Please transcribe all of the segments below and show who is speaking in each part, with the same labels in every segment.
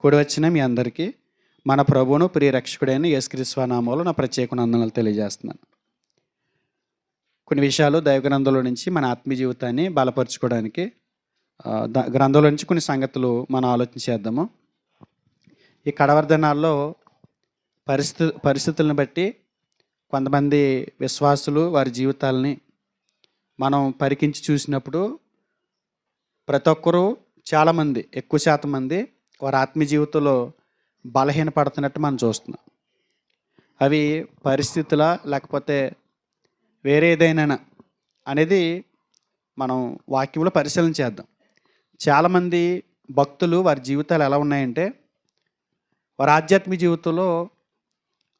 Speaker 1: కూడి వచ్చిన మీ అందరికీ మన ప్రభువును ప్రియ రక్షకుడైన యేసుక్రీస్తు నామములో నా ప్రత్యేక వందనాలు తెలియజేస్తున్నాను. కొన్ని విషయాలు దైవ గ్రంథంలో నుంచి మన ఆత్మీయ జీవితాన్ని బలపరుచుకోవడానికి గ్రంథంలో నుంచి కొన్ని సంగతులు మనం ఆలోచన చేద్దాము. ఈ కడవరి దినాల్లో పరిస్థితులను బట్టి కొంతమంది విశ్వాసులు వారి జీవితాలని మనం పరికించి చూసినప్పుడు ప్రతి ఒక్కరూ చాలామంది ఎక్కువ శాతం మంది వారి ఆత్మీయ జీవితంలో బలహీనపడుతున్నట్టు మనం చూస్తున్నాం. అవి పరిస్థితుల లేకపోతే వేరే ఏదైనా అనేది మనం వాక్యంలో పరిశీలన చేద్దాం. చాలామంది భక్తులు వారి జీవితాలు ఎలా ఉన్నాయంటే వారి ఆధ్యాత్మిక జీవితంలో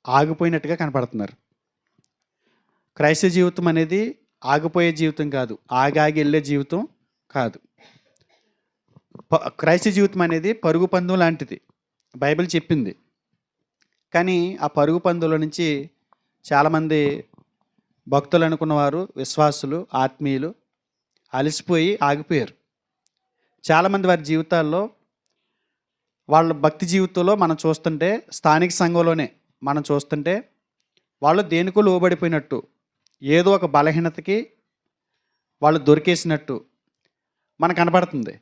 Speaker 1: ఆగిపోయినట్టుగా కనపడుతున్నారు. క్రైస్తవ జీవితం అనేది ఆగిపోయే జీవితం కాదు, ఆగి వెళ్ళే జీవితం కాదు. క్రైస్తవ జీవితం అనేది పరుగు పందెం లాంటిది, బైబిల్ చెప్పింది. కానీ ఆ పరుగు పందెంలో నుంచి చాలామంది భక్తులు అనుకున్నవారు, విశ్వాసులు, ఆత్మీయులు అలసిపోయి ఆగిపోయారు. చాలామంది వారి జీవితాల్లో వాళ్ళ భక్తి జీవితంలో మనం చూస్తుంటే, స్థానిక సంఘంలోనే మనం చూస్తుంటే వాళ్ళు దేనికో లోబడిపోయినట్టు, ఏదో ఒక బలహీనతకి వాళ్ళు దొరికేసినట్టు మనకు కనపడుతుంది.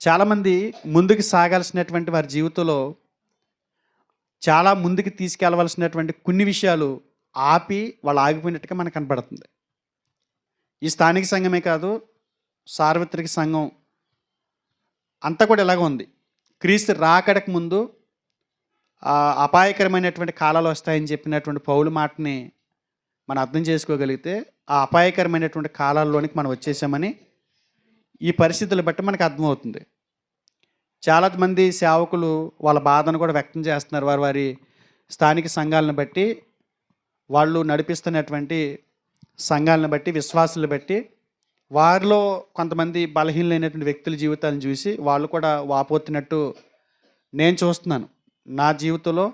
Speaker 1: చాలామంది ముందుకు సాగాల్సినటువంటి వారి జీవితంలో చాలా ముందుకు తీసుకెళ్ళవలసినటువంటి కొన్ని విషయాలు ఆపి వాళ్ళు ఆగిపోయినట్టుగా మనకు కనపడుతుంది. ఈ స్థానిక సంఘమే కాదు, సార్వత్రిక సంఘం అంతా కూడా ఇలాగ ఉంది. క్రీస్తు రాకడకు ముందు అపాయకరమైనటువంటి కాలాలు వస్తాయని చెప్పినటువంటి పౌలు మాటని మనం అర్థం చేసుకోగలిగితే ఆ అపాయకరమైనటువంటి కాలాల్లోనికి మనం వచ్చేసామని ఈ పరిస్థితులు బట్టి మనకు అర్థమవుతుంది. చాలామంది సేవకులు వాళ్ళ బాధను కూడా వ్యక్తం చేస్తున్నారు. వారి స్థానిక సంఘాలను బట్టి, వాళ్ళు నడిపిస్తున్నటువంటి సంఘాలను బట్టి, విశ్వాసాలను బట్టి వారిలో కొంతమంది బలహీనమైనటువంటి వ్యక్తుల జీవితాలను చూసి వాళ్ళు కూడా వాపోతున్నట్టు నేను చూస్తున్నాను. నా జీవితంలో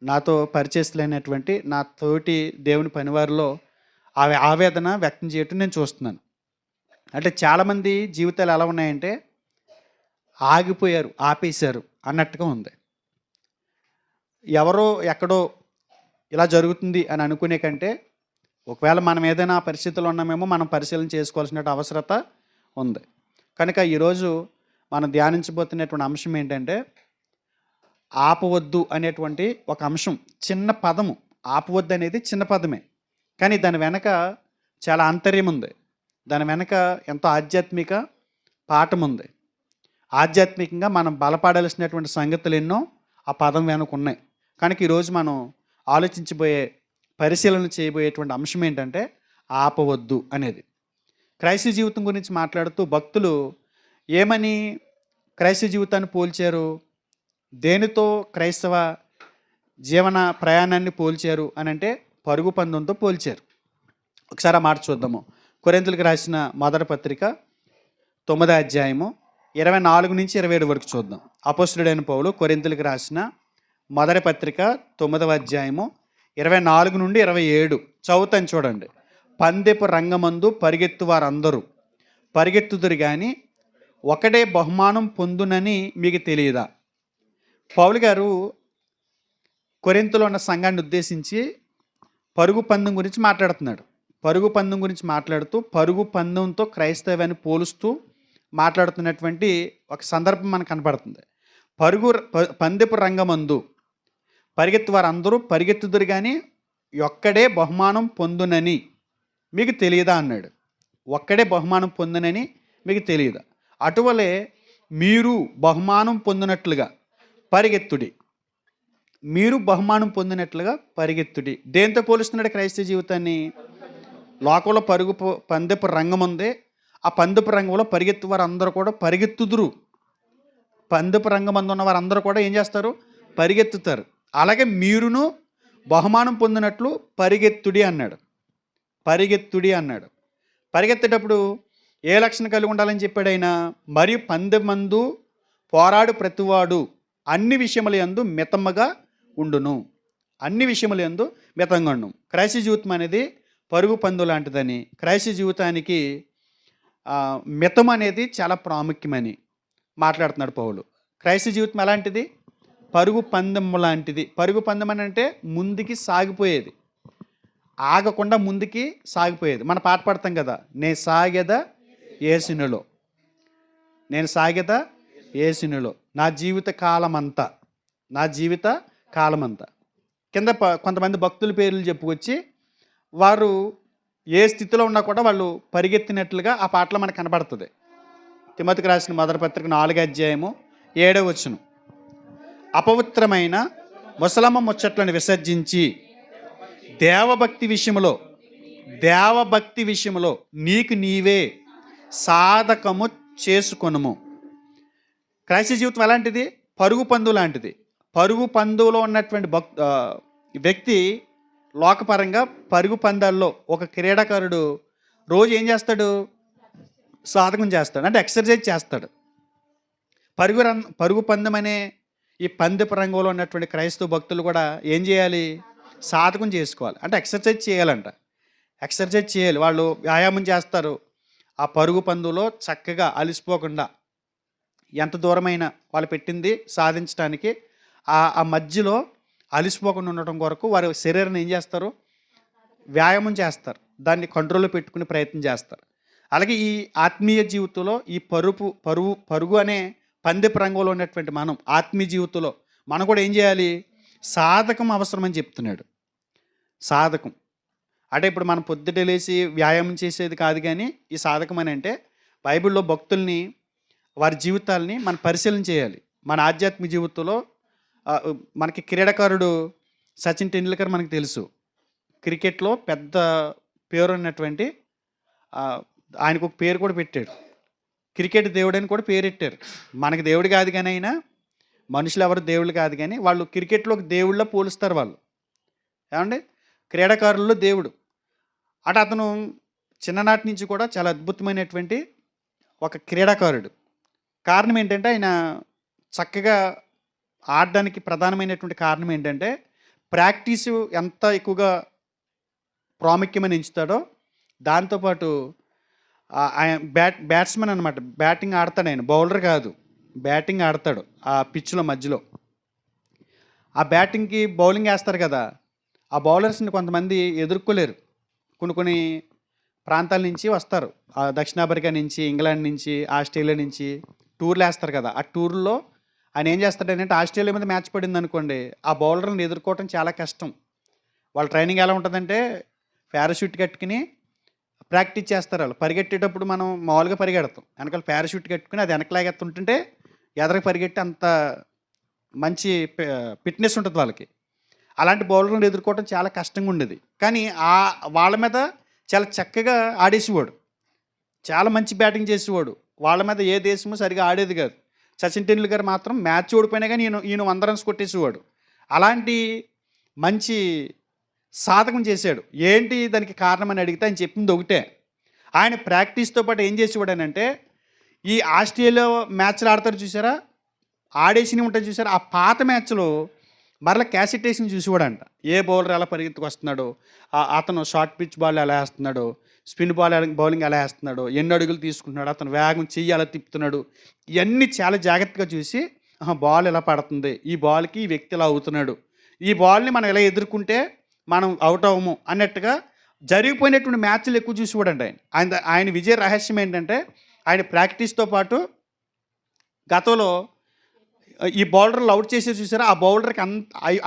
Speaker 1: నాతో పరిచయస్తులైనటువంటి నా తోటి దేవుని పనివారిలో ఆవేదన వ్యక్తం చేయటం నేను చూస్తున్నాను. అంటే చాలామంది జీవితాలు ఎలా ఉన్నాయంటే ఆగిపోయారు, ఆపేశారు అన్నట్టుగా ఉంది. ఎవరో ఎక్కడో ఇలా జరుగుతుంది అని అనుకునే కంటే ఒకవేళ మనం ఏదైనా పరిస్థితుల్లో ఉన్నామేమో మనం పరిశీలన చేసుకోవాల్సిన అవసరత ఉంది. కనుక ఈరోజు మనం ధ్యానించబోతున్నటువంటి అంశం ఏంటంటే ఆపవద్దు అనేటువంటి ఒక అంశం. చిన్న పదము, ఆపవద్దు అనేది చిన్న పదమే, కానీ దాని వెనక చాలా ఆంతర్యం ఉంది. దాని వెనక ఎంతో ఆధ్యాత్మిక పాఠం ఉంది. ఆధ్యాత్మికంగా మనం బలపడాల్సినటువంటి సంగతులు ఎన్నో ఆ పదం వెనక ఉన్నాయి. కనుక ఈరోజు మనం ఆలోచించబోయే, పరిశీలన చేయబోయేటువంటి అంశం ఏంటంటే ఆపవద్దు అనేది. క్రైస్తవ జీవితం గురించి మాట్లాడుతూ భక్తులు ఏమని క్రైస్తవ జీవితాన్ని పోల్చారు, దేనితో క్రైస్తవ జీవన ప్రయాణాన్ని పోల్చారు అని అంటే పరుగు పందెంతో పోల్చారు. ఒకసారి ఆ మాట చూద్దాము. కొరింథీయులకు రాసిన మొదటి పత్రిక 9వ అధ్యాయము 24 నుంచి 27 వరకు చూద్దాం. అపోస్తలుడైన పౌలు కొరింథీయులకు రాసిన మొదటి పత్రిక 9వ అధ్యాయము 24 నుండి 27 చదువుతాను చూడండి. పందెపు రంగమందు పరిగెత్తు వారందరూ పరిగెత్తుదురు కానీ ఒకటే బహుమానం పొందునని మీకు తెలియదా? పౌలు గారు కొరింథీలో ఉన్న సంఘాన్ని ఉద్దేశించి పరుగు పందెం గురించి మాట్లాడుతున్నాడు. పరుగు పందెం గురించి మాట్లాడుతూ పరుగు పందెంతో క్రైస్తవాన్ని పోలుస్తూ మాట్లాడుతున్నటువంటి ఒక సందర్భం మనకు కనపడుతుంది. పందెపు రంగమందు పరిగెత్తు వారందరూ పరిగెత్తుదురు కానీ ఒక్కడే బహుమానం పొందునని మీకు తెలియదా అన్నాడు. ఒక్కడే బహుమానం పొందునని మీకు తెలియదా? అటువలే మీరు బహుమానం పొందినట్లుగా పరిగెత్తుడి. మీరు బహుమానం పొందినట్లుగా పరిగెత్తుడి. దేంతో పోలుస్తున్నాడు క్రైస్తవ జీవితాన్ని? లోకంలో పందెపు రంగం ఉంది. ఆ పందెపు రంగంలో పరిగెత్తు వారు అందరూ కూడా పరిగెత్తుదురు. పందెపు రంగం మందు ఉన్న వారందరూ కూడా ఏం చేస్తారు? పరిగెత్తుతారు. అలాగే మీరును బహుమానం పొందినట్లు పరిగెత్తుడి అన్నాడు. పరిగెత్తుడి అన్నాడు. పరిగెత్తేటప్పుడు ఏ లక్షణం కలిగి ఉండాలని చెప్పాడు ఆయన? మరియు పందెమందు పోరాడు ప్రతివాడు అన్ని విషయముల యందు మితముగా ఉండును. అన్ని విషయముల యందు మితంగా ఉండు. క్రైస్తవ జీవితం అనేది పరుగు పందు లాంటిదని, క్రైస్తవ జీవితానికి మితం అనేది చాలా ప్రాముఖ్యమని మాట్లాడుతున్నాడు పౌలు. క్రైస్తవ జీవితం ఎలాంటిది? పరుగు పందెం లాంటిది. పరుగు పందెం అని అంటే ముందుకి సాగిపోయేది, ఆగకుండా ముందుకి సాగిపోయేది. మన పాట పాడతాం కదా, నేను సాగెదా యేసునిలో, నేను సాగెదా యేసునిలో నా జీవిత కాలమంతా, నా జీవిత కాలమంతా. కింద కొంతమంది భక్తుల పేర్లు చెప్పుకొచ్చి వారు ఏ స్థితిలో ఉన్నా కూడా వాళ్ళు పరిగెత్తినట్లుగా ఆ పాటలో మనకు కనబడుతుంది. తిమోతికి రాసిన మొదటి పత్రిక 4వ అధ్యాయము 7వ వచనం, అపవిత్రమైన ముసలమ్మ ముచ్చట్లను విసర్జించి దేవభక్తి విషయంలో నీకు నీవే సాధకము చేసుకొనుము. క్రైస్తవ జీవితం ఎలాంటిది? పరుగు పందు లాంటిది. పరుగు పందులో ఉన్నటువంటి వ్యక్తి లోకపరంగా పరుగు పందాల్లో ఒక క్రీడాకారుడు రోజు ఏం చేస్తాడు? సాధకం చేస్తాడు, అంటే ఎక్సర్సైజ్ చేస్తాడు. పరుగు పందెం అనే ఈ పందెపు రంగంలో ఉన్నటువంటి క్రైస్తవ భక్తులు కూడా ఏం చేయాలి? సాధకం చేసుకోవాలి, అంటే ఎక్సర్సైజ్ చేయాలంట. ఎక్సర్సైజ్ చేయాలి, వాళ్ళు వ్యాయామం చేస్తారు. ఆ పరుగు పందులో చక్కగా అలిసిపోకుండా ఎంత దూరమైనా వాళ్ళు పెట్టింది సాధించడానికి ఆ మధ్యలో అలిసిపోకుండా ఉండటం కొరకు వారి శరీరాన్ని ఏం చేస్తారు? వ్యాయామం చేస్తారు, దాన్ని కంట్రోల్లో పెట్టుకునే ప్రయత్నం చేస్తారు. అలాగే ఈ ఆత్మీయ జీవితంలో ఈ పరుగు అనే పందెపు రంగంలో ఉన్నటువంటి మనం ఆత్మీయ జీవితంలో మనం కూడా ఏం చేయాలి? సాధకం అవసరమని చెప్తున్నాడు. సాధకం అంటే ఇప్పుడు మనం పొద్దుట లేచి వ్యాయామం చేసేది కాదు, కానీ ఈ సాధకం అని అంటే బైబిల్లో భక్తుల్ని వారి జీవితాలని మనం పరిశీలన చేయాలి. మన ఆధ్యాత్మిక జీవితంలో మనకి క్రీడాకారుడు సచిన్ టెండూల్కర్ మనకు తెలుసు, క్రికెట్లో పెద్ద పేరు ఉన్నటువంటి, ఆయనకు ఒక పేరు కూడా పెట్టాడు, క్రికెట్ దేవుడు అని కూడా పేరెట్టారు. మనకి దేవుడు కాదు కానీ, అయినా మనుషులు ఎవరు దేవుళ్ళు కాదు కానీ వాళ్ళు క్రికెట్లో ఒక దేవుళ్ళ పోలుస్తారు వాళ్ళు. ఏమండి, క్రీడాకారుల్లో దేవుడు. అంటే అతను చిన్ననాటి నుంచి కూడా చాలా అద్భుతమైనటువంటి ఒక క్రీడాకారుడు. కారణం ఏంటంటే ఆయన చక్కగా ఆడడానికి ప్రధానమైనటువంటి కారణం ఏంటంటే ప్రాక్టీసు ఎంత ఎక్కువగా ప్రాముఖ్యమని ఎంచుతాడో దాంతోపాటు ఆయన బ్యాట్స్మెన్ అనమాట, బ్యాటింగ్ ఆడతాడు ఆయన, బౌలర్ కాదు, బ్యాటింగ్ ఆడతాడు ఆ పిచ్లో మధ్యలో. ఆ బ్యాటింగ్కి బౌలింగ్ వేస్తారు కదా, ఆ బౌలర్స్ని కొంతమంది ఎదుర్కోలేరు. కొన్ని ప్రాంతాల నుంచి వస్తారు, దక్షిణాఫ్రికా నుంచి, ఇంగ్లాండ్ నుంచి, ఆస్ట్రేలియా నుంచి టూర్లు వేస్తారు కదా. ఆ టూర్లో ఆయన ఏం చేస్తాడంటే ఆస్ట్రేలియా మీద మ్యాచ్ పడింది అనుకోండి, ఆ బౌలర్ని ఎదుర్కోవటం చాలా కష్టం. వాళ్ళ ట్రైనింగ్ ఎలా ఉంటుందంటే పారాషూట్ కట్టుకుని ప్రాక్టీస్ చేస్తారు. వాళ్ళు పరిగెట్టేటప్పుడు మనం మామూలుగా పరిగెడతాం, వెనకాల పారాషూట్ కట్టుకుని అది వెనకలాగెత్తుంటుంటే ఎదరికి పరిగెట్టి అంత మంచి ఫిట్నెస్ ఉంటుంది వాళ్ళకి. అలాంటి బౌలర్లను ఎదుర్కోవడం చాలా కష్టంగా ఉండేది. కానీ వాళ్ళ మీద చాలా చక్కగా ఆడేసేవాడు, చాలా మంచి బ్యాటింగ్ చేసేవాడు. వాళ్ళ మీద ఏ దేశము సరిగా ఆడేది కాదు. సచిన్ టెండూల్కర్ మాత్రం మ్యాచ్ ఓడిపోయినా కానీ ఈయన 100 రన్స్ కొట్టేసేవాడు. అలాంటి మంచి సాధకం చేశాడు. ఏంటి దానికి కారణం అని అడిగితే ఆయన చెప్పింది ఒకటే, ఆయన ప్రాక్టీస్తో పాటు ఏం చేసేవాడు అని అంటే ఈ ఆస్ట్రేలియా మ్యాచ్లు ఆడతారు చూసారా, ఆడేసినవి ఉంటాయి చూసారా, ఆ పాత మ్యాచ్లో మరలా క్యాసెట్ వేసి చూసేవాడంట. ఏ బౌలర్ ఎలా పరిగెత్తుకు వస్తున్నాడో, అతను షార్ట్ పిచ్ బాల్ ఎలా వేస్తున్నాడో, స్పిన్ బౌలింగ్ ఎలా వేస్తున్నాడో, ఎన్ని అడుగులు తీసుకుంటున్నాడు, అతను వేగం చెయ్యి ఎలా తిప్పుతున్నాడు, ఇవన్నీ చాలా జాగ్రత్తగా చూసి బాల్ ఎలా పడుతుంది, ఈ బాల్కి ఈ వ్యక్తి ఎలా అవుతున్నాడు, ఈ బాల్ని మనం ఎలా ఎదుర్కొంటే మనం అవుట్ అవ్వము అన్నట్టుగా జరిగిపోయినటువంటి మ్యాచ్లు ఎక్కువ చూసేవాడండి ఆయన విజయ రహస్యం ఏంటంటే ఆయన ప్రాక్టీస్తో పాటు గతంలో ఈ బౌలర్లు అవుట్ చేసేది చూసారా, ఆ బౌలర్కి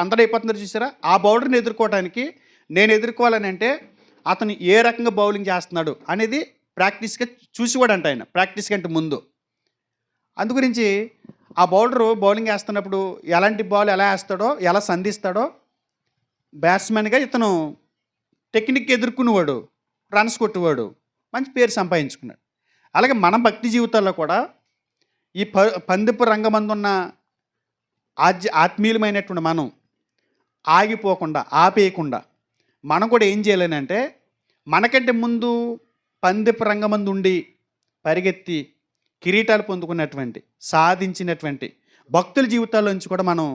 Speaker 1: అందరూ అయిపోతున్నారు చూసారా, ఆ బౌలర్ని ఎదుర్కోవడానికి నేను ఎదుర్కోవాలని అంటే అతను ఏ రకంగా బౌలింగ్ చేస్తున్నాడు అనేది ప్రాక్టీస్గా చూసేవాడంట ఆయన, ప్రాక్టీస్ కంటే ముందు. అందుగురించి ఆ బౌలరు బౌలింగ్ వేస్తున్నప్పుడు ఎలాంటి బాల్ ఎలా వేస్తాడో, ఎలా సంధిస్తాడో బ్యాట్స్మెన్గా ఇతను టెక్నిక్ ఎదుర్కొనేవాడు, రన్స్ కొట్టేవాడు, మంచి పేరు సంపాదించుకున్నాడు. అలాగే మన భక్తి జీవితాల్లో కూడా ఈ పందెపు రంగమందున్న ఆత్మీయులమైనటువంటి మనం ఆగిపోకుండా, ఆపేయకుండా మనం కూడా ఏం చేయాలని అంటే మనకంటే ముందు పందెపు రంగమందు ఉండి పరిగెత్తి కిరీటాలు పొందుకున్నటువంటి, సాధించినటువంటి భక్తుల జీవితాల్లోంచి కూడా మనం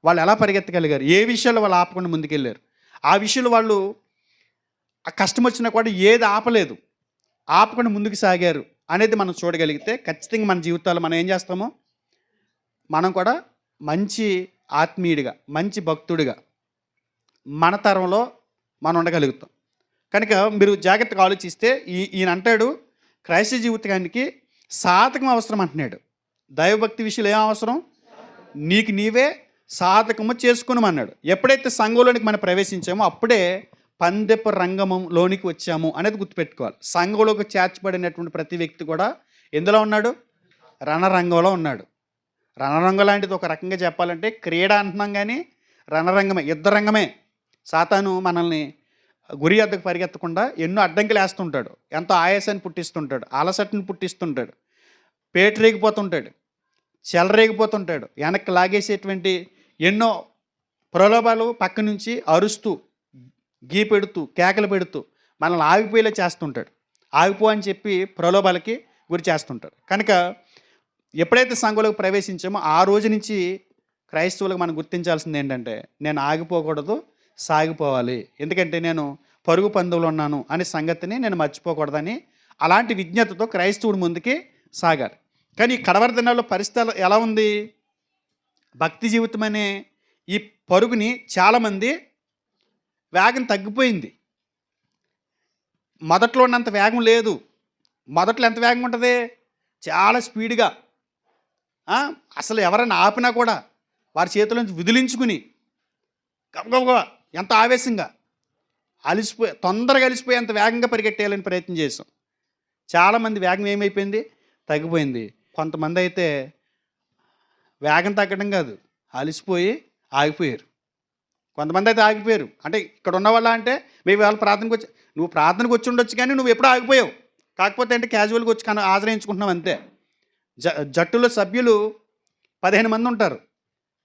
Speaker 1: వాళ్ళు ఎలా పరిగెత్తగలిగారు, ఏ విషయాల్లో వాళ్ళు ఆపకుండా ముందుకెళ్ళారు, ఆ విషయంలో వాళ్ళు ఆ కష్టం వచ్చినా కూడా ఏది ఆపలేదు, ఆపకుండా ముందుకు సాగారు అనేది మనం చూడగలిగితే ఖచ్చితంగా మన జీవితాల్లో మనం ఏం చేస్తామో మనం కూడా మంచి ఆత్మీయుడిగా, మంచి భక్తుడిగా మన తరంలో మనం ఉండగలుగుతాం. కనుక మీరు జాగ్రత్తగా ఆలోచిస్తే ఈయన అంటాడు, క్రైస్తవ జీవితానికి సాధకం అవసరం అంటున్నాడు. దైవభక్తి విషయంలో ఏం అవసరం? నీకు నీవే సాధకము చేసుకునమన్నాడు. ఎప్పుడైతే సంఘంలోనికి మనం ప్రవేశించామో అప్పుడే పందెపు రంగంలోనికి వచ్చాము అనేది గుర్తుపెట్టుకోవాలి. సంఘంలోకి చేర్చబడినటువంటి ప్రతి వ్యక్తి కూడా ఎందులో ఉన్నాడు? రణరంగంలో ఉన్నాడు. రణరంగం లాంటిది ఒక రకంగా చెప్పాలంటే క్రీడ అంటున్నాం, కానీ రణరంగమే, యుద్ధ రంగమే. సాతాను మనల్ని గురి వద్దకు పరిగెత్తకుండా ఎన్నో అడ్డంకులు వేస్తుంటాడు. ఎంతో ఆయాసాన్ని పుట్టిస్తుంటాడు, అలసటని పుట్టిస్తుంటాడు, పేటరేగిపోతుంటాడు, చెలరేగిపోతుంటాడు, వెనక్కి లాగేసేటువంటి ఎన్నో ప్రలోభాలు పక్క నుంచి అరుస్తూ, గీ పెడుతూ, కేకలు పెడుతూ మనల్ని ఆగిపోయేలా చేస్తుంటాడు. ఆగిపో అని చెప్పి ప్రలోభాలకి గురి చేస్తుంటాడు. కనుక ఎప్పుడైతే సంఘంలోకి ప్రవేశించామో ఆ రోజు నుంచి క్రైస్తవులకు మనం గుర్తించాల్సింది ఏంటంటే, నేను ఆగిపోకూడదు, సాగిపోవాలి. ఎందుకంటే నేను పరుగు పందువులు ఉన్నాను అనే సంగతిని నేను మర్చిపోకూడదని అలాంటి విజ్ఞతతో క్రైస్తవుడు ముందుకి సాగాలి. కానీ ఈ కడవరి దినాల్లో పరిస్థితి ఎలా ఉంది? భక్తి జీవితం అనే ఈ పరుగుని చాలామంది వేగం తగ్గిపోయింది. మొదట్లో ఉన్నంత వేగం లేదు. మొదట్లో ఎంత వేగం ఉంటుంది? చాలా స్పీడ్గా, అసలు ఎవరైనా ఆపినా కూడా వారి చేతుల నుంచి విదిలించుకుని గబగబగా ఎంత ఆవేశంగా తొందరగా అలిసిపోయి అంత వేగంగా పరిగెట్టేయాలని ప్రయత్నం చేసాం. చాలామంది వేగం ఏమైపోయింది? తగ్గిపోయింది. కొంతమంది అయితే వేగం తగ్గడం కాదు, అలిసిపోయి ఆగిపోయారు. కొంతమంది అయితే ఆగిపోయారు. అంటే ఇక్కడ ఉన్న వాళ్ళ అంటే మేము వాళ్ళ ప్రార్థనకు వచ్చి, నువ్వు ప్రార్థనకు వచ్చి ఉండొచ్చు కానీ నువ్వు ఎప్పుడూ ఆగిపోయావు. కాకపోతే అంటే క్యాజువల్గా వచ్చి ఆశ్రయించుకుంటున్నావు అంతే. జట్టులో సభ్యులు 15 మంది ఉంటారు,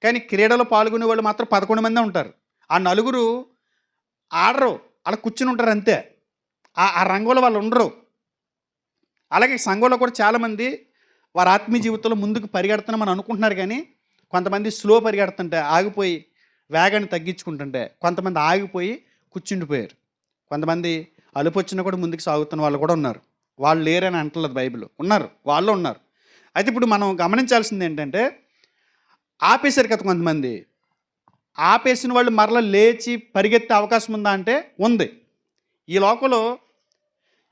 Speaker 1: కానీ క్రీడలో పాల్గొనే వాళ్ళు మాత్రం 11 మంది ఉంటారు. ఆ నలుగురు ఆడరు, అలా కూర్చుని ఉంటారు అంతే. ఆ రంగంలో వాళ్ళు ఉండరు. అలాగే సంఘంలో కూడా చాలామంది వారి ఆత్మీయ జీవితంలో ముందుకు పరిగెడుతున్నామని అనుకుంటున్నారు, కానీ కొంతమంది స్లో పరిగెడుతుంటే ఆగిపోయి వేగాన్ని తగ్గించుకుంటుంటే, కొంతమంది ఆగిపోయి కూర్చుండిపోయారు. కొంతమంది అలుపొచ్చినా కూడా ముందుకు సాగుతున్న వాళ్ళు కూడా ఉన్నారు. వాళ్ళు లేరని అంటలేదు బైబిల్, ఉన్నారు, వాళ్ళు ఉన్నారు. అయితే ఇప్పుడు మనం గమనించాల్సింది ఏంటంటే, ఆపేశారు కదా కొంతమంది. ఆపేసిన వాళ్ళు మరలా లేచి పరిగెత్తే అవకాశం ఉందా అంటే ఉంది. ఈ లోకంలో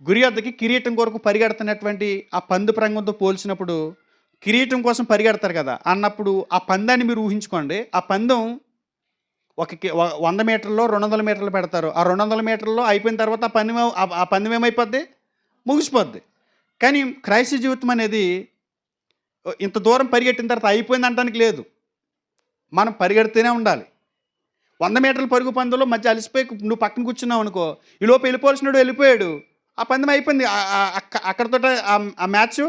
Speaker 1: గురి వద్దకి కిరీటం కొరకు పరిగెడుతున్నటువంటి ఆ పందు రంగంతో పోల్చినప్పుడు కిరీటం కోసం పరిగెడతారు కదా అన్నప్పుడు ఆ పందాన్ని మీరు ఊహించుకోండి. ఆ పందెం 100 మీటర్లో 200 మీటర్లు పెడతారు. ఆ 200 మీటర్లో అయిపోయిన తర్వాత ఆ పందెం ఏమైపోద్ది? ముగిసిపోద్ది. కానీ క్రైస్తవ జీవితం అనేది ఇంత దూరం పరిగెట్టిన తర్వాత అయిపోయింది అనడానికి లేదు. మనం పరిగెడుతూనే ఉండాలి. 100 మీటర్ల పరుగు పందులో మధ్య అలసిపోయి నువ్వు పక్కన కూర్చున్నావు అనుకో, ఈ లోపు వెళ్ళిపోవాల్సినాడు వెళ్ళిపోయాడు, ఆ పందెం అయిపోయింది, అక్కడితో ఆ మ్యాచ్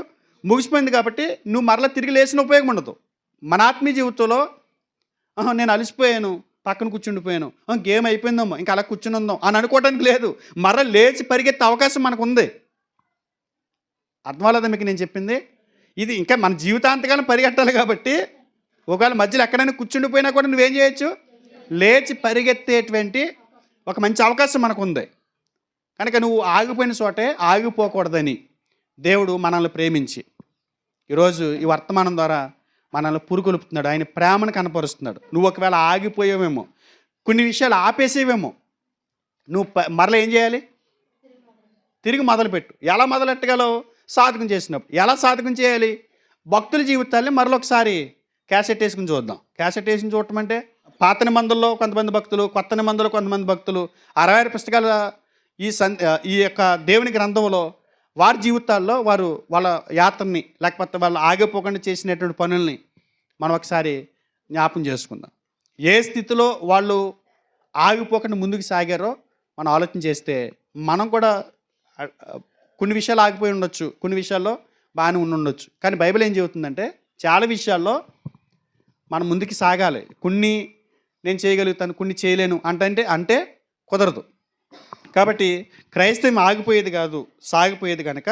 Speaker 1: ముగిసిపోయింది. కాబట్టి నువ్వు మరలా తిరిగి లేచిన ఉపయోగం ఉండదు. మన ఆత్మీయ జీవితంలో నేను అలసిపోయాను, పక్కన కూర్చుండిపోయాను, గేమ్ అయిపోయిందమ్మో ఇంకా అలా కూర్చుని ఉందాం అని అనుకోవడానికి లేదు. మరలా లేచి పరిగెత్తే అవకాశం మనకు ఉంది. అర్థం అవ్వలేదా మీకు నేను చెప్పింది? ఇది ఇంకా మన జీవితాంతకాలం పరిగెట్టాలి. కాబట్టి ఒకవేళ మధ్యలో ఎక్కడైనా కూర్చుండిపోయినా కూడా నువ్వేం చేయొచ్చు? లేచి పరిగెత్తేటువంటి ఒక మంచి అవకాశం మనకు ఉంది. కనుక నువ్వు ఆగిపోయిన చోటే ఆగిపోకూడదని దేవుడు మనల్ని ప్రేమించి ఈరోజు ఈ వర్తమానం ద్వారా మనల్ని పురుకొలుపుతున్నాడు. ఆయన ప్రేమను కనపరుస్తున్నాడు. నువ్వు ఒకవేళ ఆగిపోయావేమో, కొన్ని విషయాలు ఆపేసేవేమో, నువ్వు మరలా ఏం చేయాలి? తిరిగి మొదలుపెట్టు. ఎలా మొదలెట్టగలవు? సాధకం చేసినప్పుడు. ఎలా సాధకం చేయాలి? భక్తుల జీవితాన్ని మరొకసారి క్యాసెట్ వేసుకుని చూద్దాం. క్యాసెట్ వేసుకుని చూడటం అంటే పాత నిబంధనలో కొంతమంది భక్తులు, కొత్త నిబంధనలో కొంతమంది భక్తులు, 66 పుస్తకాల ఈ యొక్క దేవుని గ్రంథంలో వారి జీవితాల్లో వారు వాళ్ళ యాత్రని లేకపోతే వాళ్ళు ఆగిపోకుండా చేసినటువంటి పనుల్ని మనం ఒకసారి జ్ఞాపం చేసుకుందాం. ఏ స్థితిలో వాళ్ళు ఆగిపోకుండా ముందుకు సాగారో మనం ఆలోచన చేస్తే మనం కూడా కొన్ని విషయాలు ఆగిపోయి ఉండొచ్చు, కొన్ని విషయాల్లో బాగానే ఉండొచ్చు. కానీ బైబిల్ ఏం చెబుతుందంటే చాలా విషయాల్లో మనం ముందుకు సాగాలి. కొన్ని నేను చేయగలుగుతాను, కొన్ని చేయలేను అంటే కుదరదు. కాబట్టి క్రైస్తవం ఆగిపోయేది కాదు, సాగిపోయేది. కనుక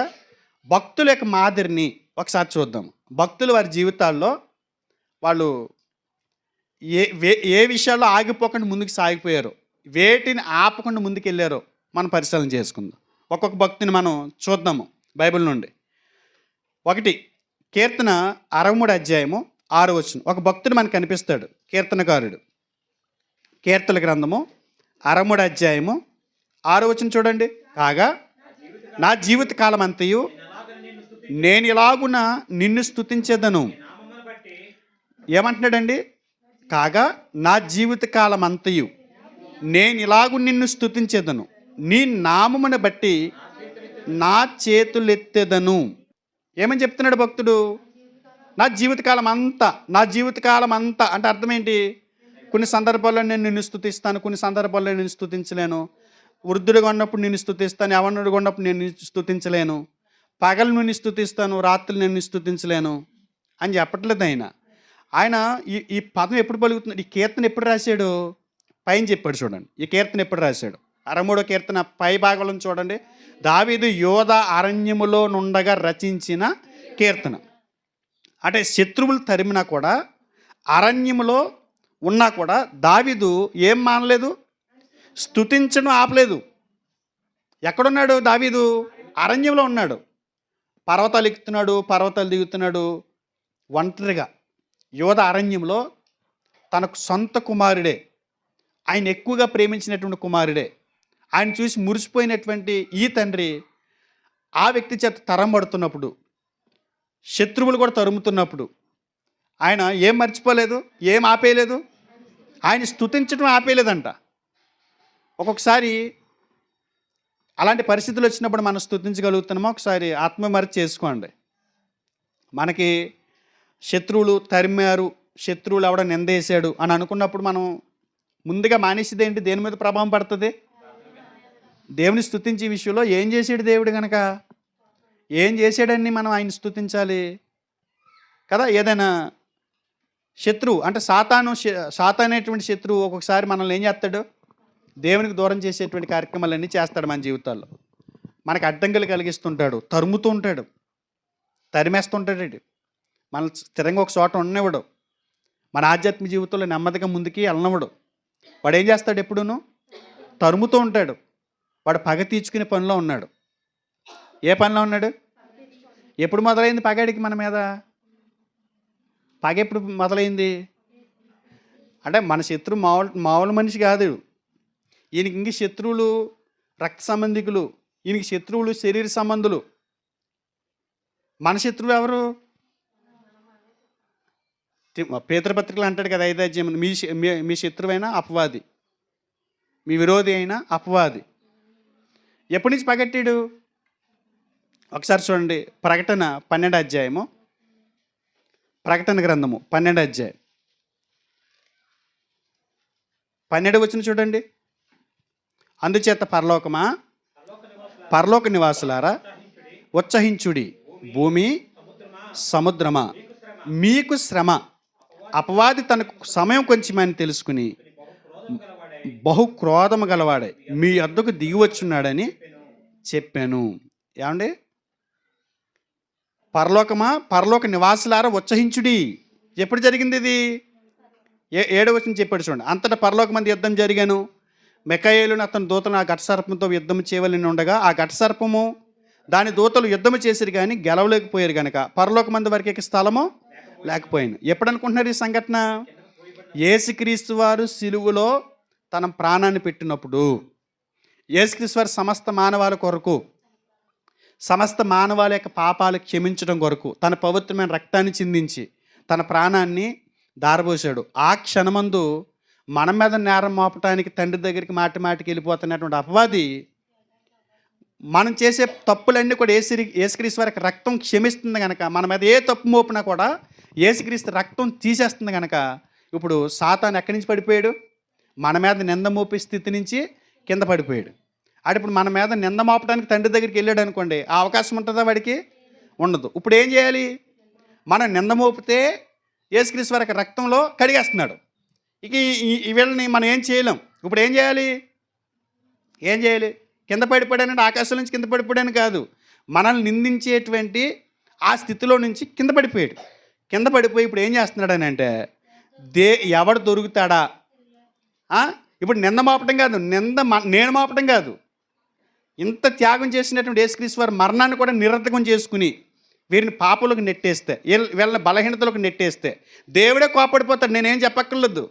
Speaker 1: భక్తుల యొక్క మాదిరిని ఒకసారి చూద్దాం. భక్తులు వారి జీవితాల్లో వాళ్ళు ఏ విషయాల్లో ఆగిపోకుండా ముందుకు సాగిపోయారో, వేటిని ఆపకుండా ముందుకు వెళ్ళారో మనం పరిశీలన చేసుకుందాం. ఒక్కొక్క భక్తిని మనం చూద్దాము బైబిల్ నుండి. 1 కీర్తన 63 అధ్యాయము 6వ వచనం. ఒక భక్తుడు మనకు కనిపిస్తాడు, కీర్తనకారుడు. కీర్తన గ్రంథము 63వ అధ్యాయము 6వ వచనం చూడండి. కాగా నా జీవిత కాలం అంతయు నేను ఇలాగున నిన్ను స్తుతించేదను. ఏమంటున్నాడండి? కాగా నా జీవిత కాలం అంతయు నేను ఇలాగు నిన్ను స్తుతించేదను, నీ నామమును బట్టి నా చేతులెత్తెదను. ఏమని చెప్తున్నాడు భక్తుడు? నా జీవితకాలం అంతా అంటే అర్థం ఏంటి? కొన్ని సందర్భాల్లో నేను నిన్ను స్తుతిస్తాను, కొన్ని సందర్భాల్లో నేను స్తుతించలేను. వృద్ధుడిగా ఉన్నప్పుడు నేను స్తుతిస్తాను, యవనుడిగా ఉన్నప్పుడు నేను స్తుతించలేను. పగలు నిన్ను స్తుతిస్తాను, రాత్రులు నేను స్తుతించలేను అని చెప్పట్లేదు ఆయన. ఈ పదం ఎప్పుడు పలుకుతున్నాడు? ఈ కీర్తన ఎప్పుడు రాశాడు? పైన చెప్పాడు చూడండి. ఈ కీర్తన ఎప్పుడు రాశాడు? 63వ కీర్తన పై భాగంలో చూడండి. దావీదు యోధ అరణ్యములో నుండగా రచించిన కీర్తన. అంటే శత్రువులు తరిమినా కూడా, అరణ్యములో ఉన్నా కూడా దావీదు ఏం మానలేదు, స్తుతించడం ఆపలేదు. ఎక్కడున్నాడు దావీదు? అరణ్యంలో ఉన్నాడు. పర్వతాలు ఎక్కుతున్నాడు, పర్వతాలు దిగుతున్నాడు ఒంటరిగా. యోధ అరణ్యంలో తనకు సొంత కుమారుడే, ఆయన ఎక్కువగా ప్రేమించినటువంటి కుమారుడే, ఆయన చూసి మురిసిపోయినటువంటి ఈ తండ్రి ఆ వ్యక్తి చేత తరం పడుతున్నప్పుడు, శత్రువులు కూడా తరుముతున్నప్పుడు ఆయన ఏం మర్చిపోలేదు, ఏం ఆపేయలేదు, ఆయన స్తుతించడం ఆపేయలేదంట. ఒక్కొక్కసారి అలాంటి పరిస్థితులు వచ్చినప్పుడు మనం స్తుతించగలుగుతున్నామో ఒకసారి ఆత్మమరిచి చేసుకోండి. మనకి శత్రువులు తరిమారు, శత్రువులు ఎవడ నిందేశాడు అని అనుకున్నప్పుడు మనం ముందుగా మానేసేది ఏంటి? దేని మీద ప్రభావం పడుతుంది? దేవుని స్తుతించే విషయంలో ఏం చేసాడు దేవుడు కనుక, ఏం చేశాడని మనం ఆయన స్తుతించాలి కదా. ఏదైనా శత్రువు అంటే సాతానేటువంటి శత్రువు ఒక్కొక్కసారి మనల్ని ఏం చేస్తాడు? దేవునికి దూరం చేసేటువంటి కార్యక్రమాలన్నీ చేస్తాడు మన జీవితాల్లో. మనకు అడ్డంకులు కలిగిస్తుంటాడు, తరుముతూ ఉంటాడు, తరిమేస్తుంటాడు. మన స్థిరంగా ఒక చోట ఉన్నవాడు, మన ఆధ్యాత్మిక జీవితంలో నెమ్మదిగా ముందుకి వెళ్ళనివాడు. వాడు ఏం చేస్తాడు? ఎప్పుడూను తరుముతూ ఉంటాడు. వాడు పగ తీర్చుకునే పనిలో ఉన్నాడు. ఏ పనిలో ఉన్నాడు? ఎప్పుడు మొదలైంది పగాడికి మన మీద? పగ ఎప్పుడు మొదలైంది? అంటే మన శత్రువు మామూలు మనిషి కాదు. ఈయనకి ఇంక శత్రువులు రక్త సంబంధికులు, ఈయనకి శత్రువులు శరీర సంబంధులు. మన శత్రువు ఎవరు? పేతురుపత్రికలు అంటాడు కదా 5వ అధ్యాయం, మీ శత్రువైనా అపవాది, మీ విరోధి అయినా అపవాది. ఎప్పటి నుంచి పగట్టాడు? ఒకసారి చూడండి. ప్రకటన 12వ అధ్యాయము, ప్రకటన గ్రంథము 12వ అధ్యాయం 12వ వచనం చూడండి. అందుచేత పరలోక నివాసులారా ఉత్సహించుడి, భూమి సముద్రమా మీకు శ్రమ, అపవాది తనకు సమయం కొంచెమని తెలుసుకుని బహు క్రోధము గలవాడే మీ వద్దకు దిగివచ్చున్నాడని చెప్పాను. ఏమండి? పరలోక నివాసులారా ఉత్సహించుడి. ఎప్పుడు జరిగింది ఇది? 7వ వచనం చెప్పాడు చూడండి. అంతటా పరలోకమందు యుద్ధం జరిగాను. మిఖాయేలును అతని దూతను ఆ ఘటసర్పంతో యుద్ధం చేయవలని ఉండగా ఆ ఘటసర్పము దాని దూతలు యుద్ధము చేసిరు కానీ గెలవలేకపోయారు కనుక పరలోకమందు వరకు స్థలము లేకపోయాను. ఎప్పుడు అనుకుంటున్నారు ఈ సంఘటన? యేసుక్రీస్తు వారు సిలువలో తన ప్రాణాన్ని పెట్టినప్పుడు, యేసుక్రీస్తు వారు సమస్త మానవాళి కొరకు, సమస్త మానవాళి యొక్క పాపాలు క్షమించడం కొరకు తన పవిత్రమైన రక్తాన్ని చిందించి తన ప్రాణాన్ని దారబోసాడు. ఆ క్షణమందు మన మీద నేరం మోపటానికి తండ్రి దగ్గరికి మాటికి వెళ్ళిపోతున్నటువంటి అపవాది మనం చేసే తప్పులన్నీ కూడా యేసుక్రీస్తు వారికి రక్తం క్షమిస్తుంది కనుక, మన మీద ఏ తప్పు మోపినా కూడా యేసుక్రీస్తు రక్తం తీసేస్తుంది కనుక ఇప్పుడు సాతాను ఎక్కడి నుంచి పడిపోయాడు? మన మీద నింద మోపే స్థితి నుంచి కింద పడిపోయాడు. ఇప్పుడు మన మీద నింద మోపడానికి తండ్రి దగ్గరికి వెళ్ళాడు అనుకోండి, ఆ అవకాశం ఉంటుందా? వాడికి ఉండదు. ఇప్పుడు ఏం చేయాలి? మనం నింద మోపితే యేసుక్రీస్తు వారికి రక్తంలో కడిగేస్తున్నాడు. ఇక ఈ వీళ్ళని మనం ఏం చేయలేం. ఇప్పుడు ఏం చేయాలి? కింద పడిపోయానంటే ఆకాశం నుంచి కింద పడిపోయాను కాదు, మనల్ని నిందించేటువంటి ఆ స్థితిలో నుంచి కింద పడిపోయాడు. కింద పడిపోయి ఇప్పుడు ఏం చేస్తున్నాడని అంటే ఎవడు దొరుకుతాడా? ఇప్పుడు నింద మోపటం కాదు, నేను మోపటం కాదు, ఇంత త్యాగం చేసినటువంటి యేసుక్రీస్తు వారి మరణాన్ని కూడా నిరర్థకం చేసుకుని వీరిని పాపలకు నెట్టేస్తే, వీళ్ళని బలహీనతలకు నెట్టేస్తే దేవుడే కోపడిపోతాడు. నేనేం చెప్పక్కర్లేదు.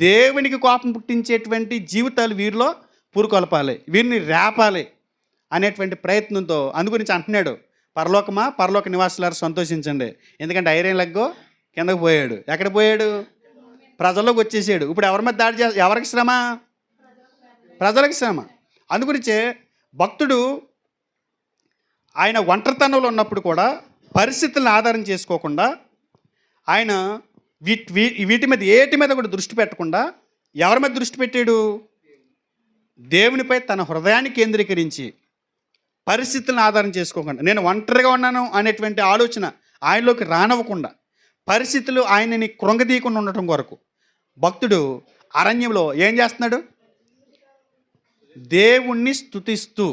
Speaker 1: దేవునికి కోపం పుట్టించేటువంటి జీవితాలు వీరిలో పురుకొల్పాలి, వీరిని రేపాలి అనేటువంటి ప్రయత్నంతో అందుగురించి అంటున్నాడు, పరలోకమా పరలోక నివాసులారు సంతోషించండి, ఎందుకంటే ఐరన్ లెగ్గో కిందకు పోయాడు. ఎక్కడ పోయాడు? ప్రజల్లోకి వచ్చేసాడు. ఇప్పుడు ఎవరి మీద దాడి ఎవరికి శ్రమ? ప్రజలకు శ్రమ. అందుగురించే భక్తుడు ఆయన ఒంటరితనంలో ఉన్నప్పుడు కూడా పరిస్థితులను ఆధారం చేసుకోకుండా ఆయన వీటి మీద ఏటి మీద కూడా దృష్టి పెట్టకుండా ఎవరి మీద దృష్టి పెట్టాడు? దేవునిపై తన హృదయాన్ని కేంద్రీకరించి పరిస్థితులను ఆధారం చేసుకోకుండా, నేను ఒంటరిగా ఉన్నాను అనేటువంటి ఆలోచన ఆయనలోకి రానివ్వకుండా, పరిస్థితులు ఆయనని కృంగదీయకుండా ఉండటం కొరకు భక్తుడు అరణ్యంలో ఏం చేస్తున్నాడు? దేవుణ్ణి స్తుతిస్తూ.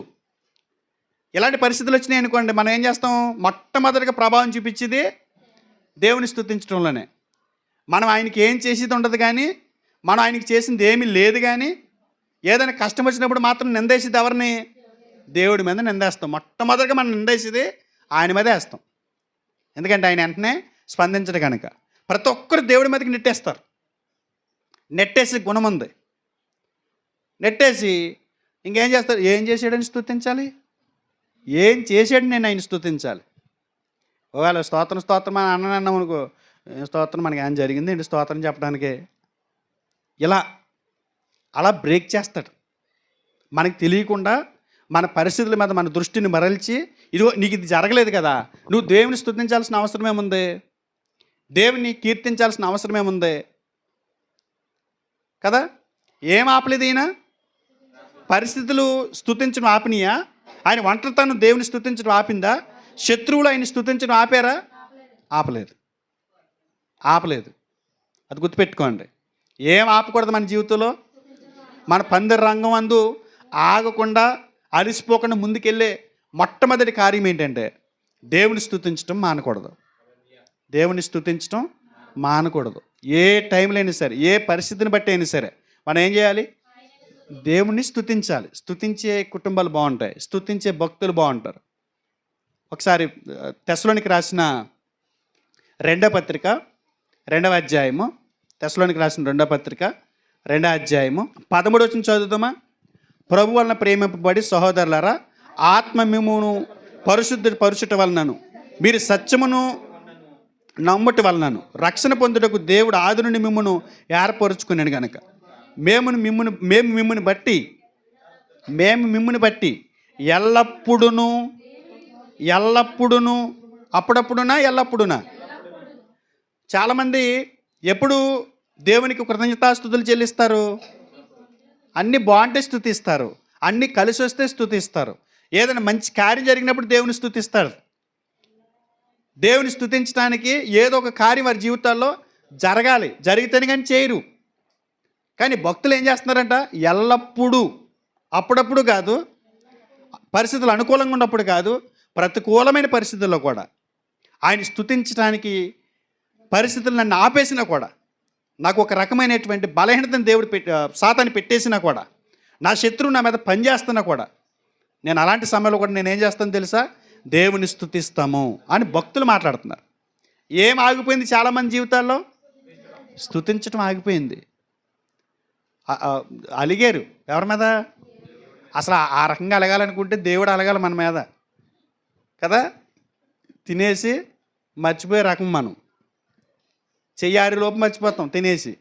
Speaker 1: ఇలాంటి పరిస్థితులు వచ్చినాయి అనుకోండి, మనం ఏం చేస్తాం? మొట్టమొదటిగా ప్రభావం చూపించేది దేవుని స్తుతించడంలోనే. మనం ఆయనకి ఏం చేసేది ఉండదు, కానీ మనం ఆయనకి చేసింది ఏమీ లేదు, కానీ ఏదైనా కష్టం వచ్చినప్పుడు మాత్రం నిందేసేది ఎవరిని? దేవుడి మీద నిందేస్తాం. మొట్టమొదటిగా మనం నిందేసేది ఆయన మీదే వేస్తాం, ఎందుకంటే ఆయన వెంటనే స్పందించడు కనుక. ప్రతి ఒక్కరు దేవుడి మీదకి నెట్టేస్తారు. నెట్టేసి గుణం ఉంది. నెట్టేసి ఇంకేం చేస్తారు? ఏం చేశాడని స్తుతించాలి, ఏం చేశాడు నేను ఆయన స్తుతించాలి. ఒకవేళ స్తోత్రం అని అన్నాం అనుకో, స్తోత్రం మనకి ఏం జరిగింది ఏంటి స్తోత్రం చెప్పడానికి? అలా బ్రేక్ చేస్తాడు. మనకి తెలియకుండా మన పరిస్థితుల మీద మన దృష్టిని మరల్చి, ఇదిగో నీకు ఇది జరగలేదు కదా, నువ్వు దేవుని స్తుతించాల్సిన అవసరం ఏముంది, దేవుని కీర్తించాల్సిన అవసరం ఏముంది కదా? ఏం ఆపలేదు ఈయన? పరిస్థితులు స్తుతించడం ఆపినాయా? ఆయన ఒంటరితనం దేవుని స్తుతించడం ఆపిందా? శత్రువులు ఆయన స్తుతించడం ఆపారా? ఆపలేదు. అది గుర్తుపెట్టుకోండి. ఏం ఆపకూడదు మన జీవితంలో? మన పందిరి రంగం అందు ఆగకుండా అలిసిపోకుండా ముందుకెళ్ళే మొట్టమొదటి కార్యం ఏంటంటే దేవుని స్తుతించడం మానకూడదు. దేవుని స్తుతించడం మానకూడదు. ఏ టైంలో అయినా సరే, ఏ పరిస్థితిని బట్టి అయినా సరే మనం ఏం చేయాలి? దేవుణ్ణి స్తుతించాలి. స్తుతించే కుటుంబాలు బాగుంటాయి, స్తుతించే భక్తులు బాగుంటారు. ఒకసారి తెస్సలోనికి రాసిన 2వ పత్రిక 2వ అధ్యాయము, తెస్సలోనికి రాసిన 2వ పత్రిక 2వ అధ్యాయము 13వ వచనం చదువుతామా? ప్రభు వలన ప్రేమింపబడి సహోదరులారా, ఆత్మ మిమ్మును పరుచుట వలనను మీరు సత్యమును నమ్ముట వలనను రక్షణ పొందుటకు దేవుడు ఆది నుండి మిమ్మును ఏర్పరుచుకున్నాడు గనక మేము మిమ్ముని బట్టి ఎల్లప్పుడూను అప్పుడప్పుడునా ఎల్లప్పుడునా? చాలామంది ఎప్పుడు దేవునికి కృతజ్ఞతాస్తుతులు చెల్లిస్తారు? అన్నీ బాగుంటే స్తుతిస్తారు, అన్నీ కలిసి వస్తే స్తుతిస్తారు. ఏదైనా మంచి కార్యం జరిగినప్పుడు దేవుని స్తుతిస్తారు. దేవుని స్తుతించడానికి ఏదో ఒక కార్యం వారి జీవితాల్లో జరగాలి, జరిగితేనే కానీ చేయరు. కానీ భక్తులు ఏం చేస్తున్నారంట? ఎల్లప్పుడూ, అప్పుడప్పుడు కాదు, పరిస్థితులు అనుకూలంగా ఉన్నప్పుడు కాదు, ప్రతికూలమైన పరిస్థితుల్లో కూడా ఆయన స్తుతించడానికి పరిస్థితులు నన్ను ఆపేసినా కూడా, నాకు ఒక రకమైనటువంటి బలహీనతను దేవుడు సాతాను పెట్టేసినా కూడా, నా శత్రువు నా మీద పనిచేస్తున్నా కూడా, నేను అలాంటి సమయంలో కూడా నేను ఏం చేస్తాను తెలుసా? దేవుని స్తుతిస్తాము అని భక్తులు మాట్లాడుతున్నారు. ఏం ఆగిపోయింది చాలామంది జీవితాల్లో? స్తుతించడం ఆగిపోయింది. అలిగారు ఎవరి మీద? అసలు ఆ రకంగా అలగాలనుకుంటే దేవుడు అలగాలి మన మీద కదా. తినేసి మర్చిపోయే రకం మనం, చెయ్యారి లోపు మర్చిపోతాం తినేసి.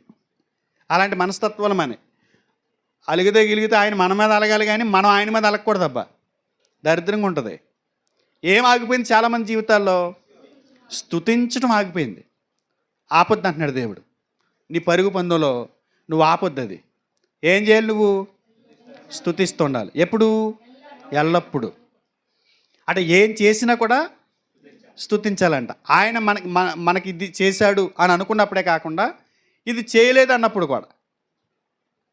Speaker 1: అలాంటి మనస్తత్వాలు మన. అలిగితే గిలిగితే ఆయన మన మీద అలగాలి, కానీ మనం ఆయన మీద అలగకూడదు. అబ్బా, దరిద్రంగా ఉంటుంది. ఏం ఆగిపోయింది చాలామంది జీవితాల్లో? స్తుతించడం ఆగిపోయింది. ఆపొద్దు అంటున్నాడు దేవుడు. నీ పరుగు పందులో నువ్వు ఆపొద్దు. అది ఏం చేయాలి? నువ్వు స్తుతిస్తూ ఉండాలి. ఎప్పుడు? ఎల్లప్పుడు. అంటే ఏం చేసినా కూడా స్తుతించాలంట. ఆయన మనకి ఇది చేశాడు అని అనుకున్నప్పుడే కాకుండా, ఇది చేయలేదు అన్నప్పుడు కూడా.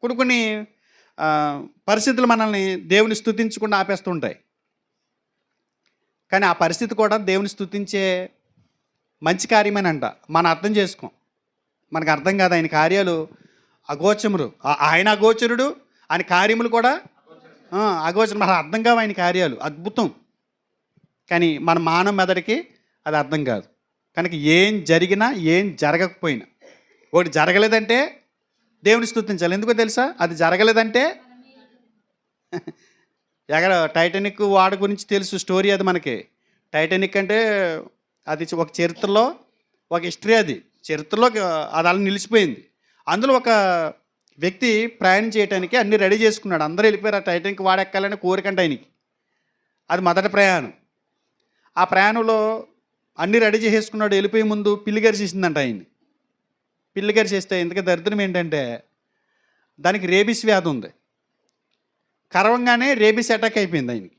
Speaker 1: కొన్ని పరిస్థితులు మనల్ని దేవుని స్తుతించకుండా ఆపేస్తూ ఉంటాయి. కానీ ఆ పరిస్థితి కూడా దేవుని స్తుతించే మంచి కార్యమేనంట. మనం అర్థం చేసుకోం, మనకు అర్థం కాదు. ఆయన కార్యాలు అగోచరుడు, ఆయన అగోచరుడు, ఆయన కార్యములు కూడా అగోచరం. మనకు అర్థం కావు ఆయన కార్యాలు, అద్భుతం. కానీ మన మానవ మెదడికి అది అర్థం కాదు. కనుక ఏం జరిగినా ఏం జరగకపోయినా, ఒకటి జరగలేదంటే దేవుని స్తుతించాలి. ఎందుకో తెలుసా? అది జరగలేదంటే టైటానిక్ వాడి గురించి తెలుసు స్టోరీ, అది మనకి. టైటానిక్ అంటే అది ఒక చరిత్రలో ఒక హిస్టరీ, అది చరిత్రలో అది అలా నిలిచిపోయింది. అందులో ఒక వ్యక్తి ప్రయాణం చేయడానికి అన్ని రెడీ చేసుకున్నాడు. అందరూ వెళ్ళిపోయారు. ఆ టైటానిక్ వాడెక్కాలని కోరికంట ఆయనకి. అది మొదటి ప్రయాణం. ఆ ప్రయాణంలో అన్ని రెడీ చేసేసుకున్నాడు. వెళ్ళిపోయే ముందు పిల్లి గరిచేసిందంట ఆయన్ని. పిల్లి గరిచేస్తే ఇంతకీ దరిద్రం ఏంటంటే దానికి రేబీస్ వ్యాధి ఉంది. కరవంగానే రేబీస్ అటాక్ అయిపోయింది ఆయనకి.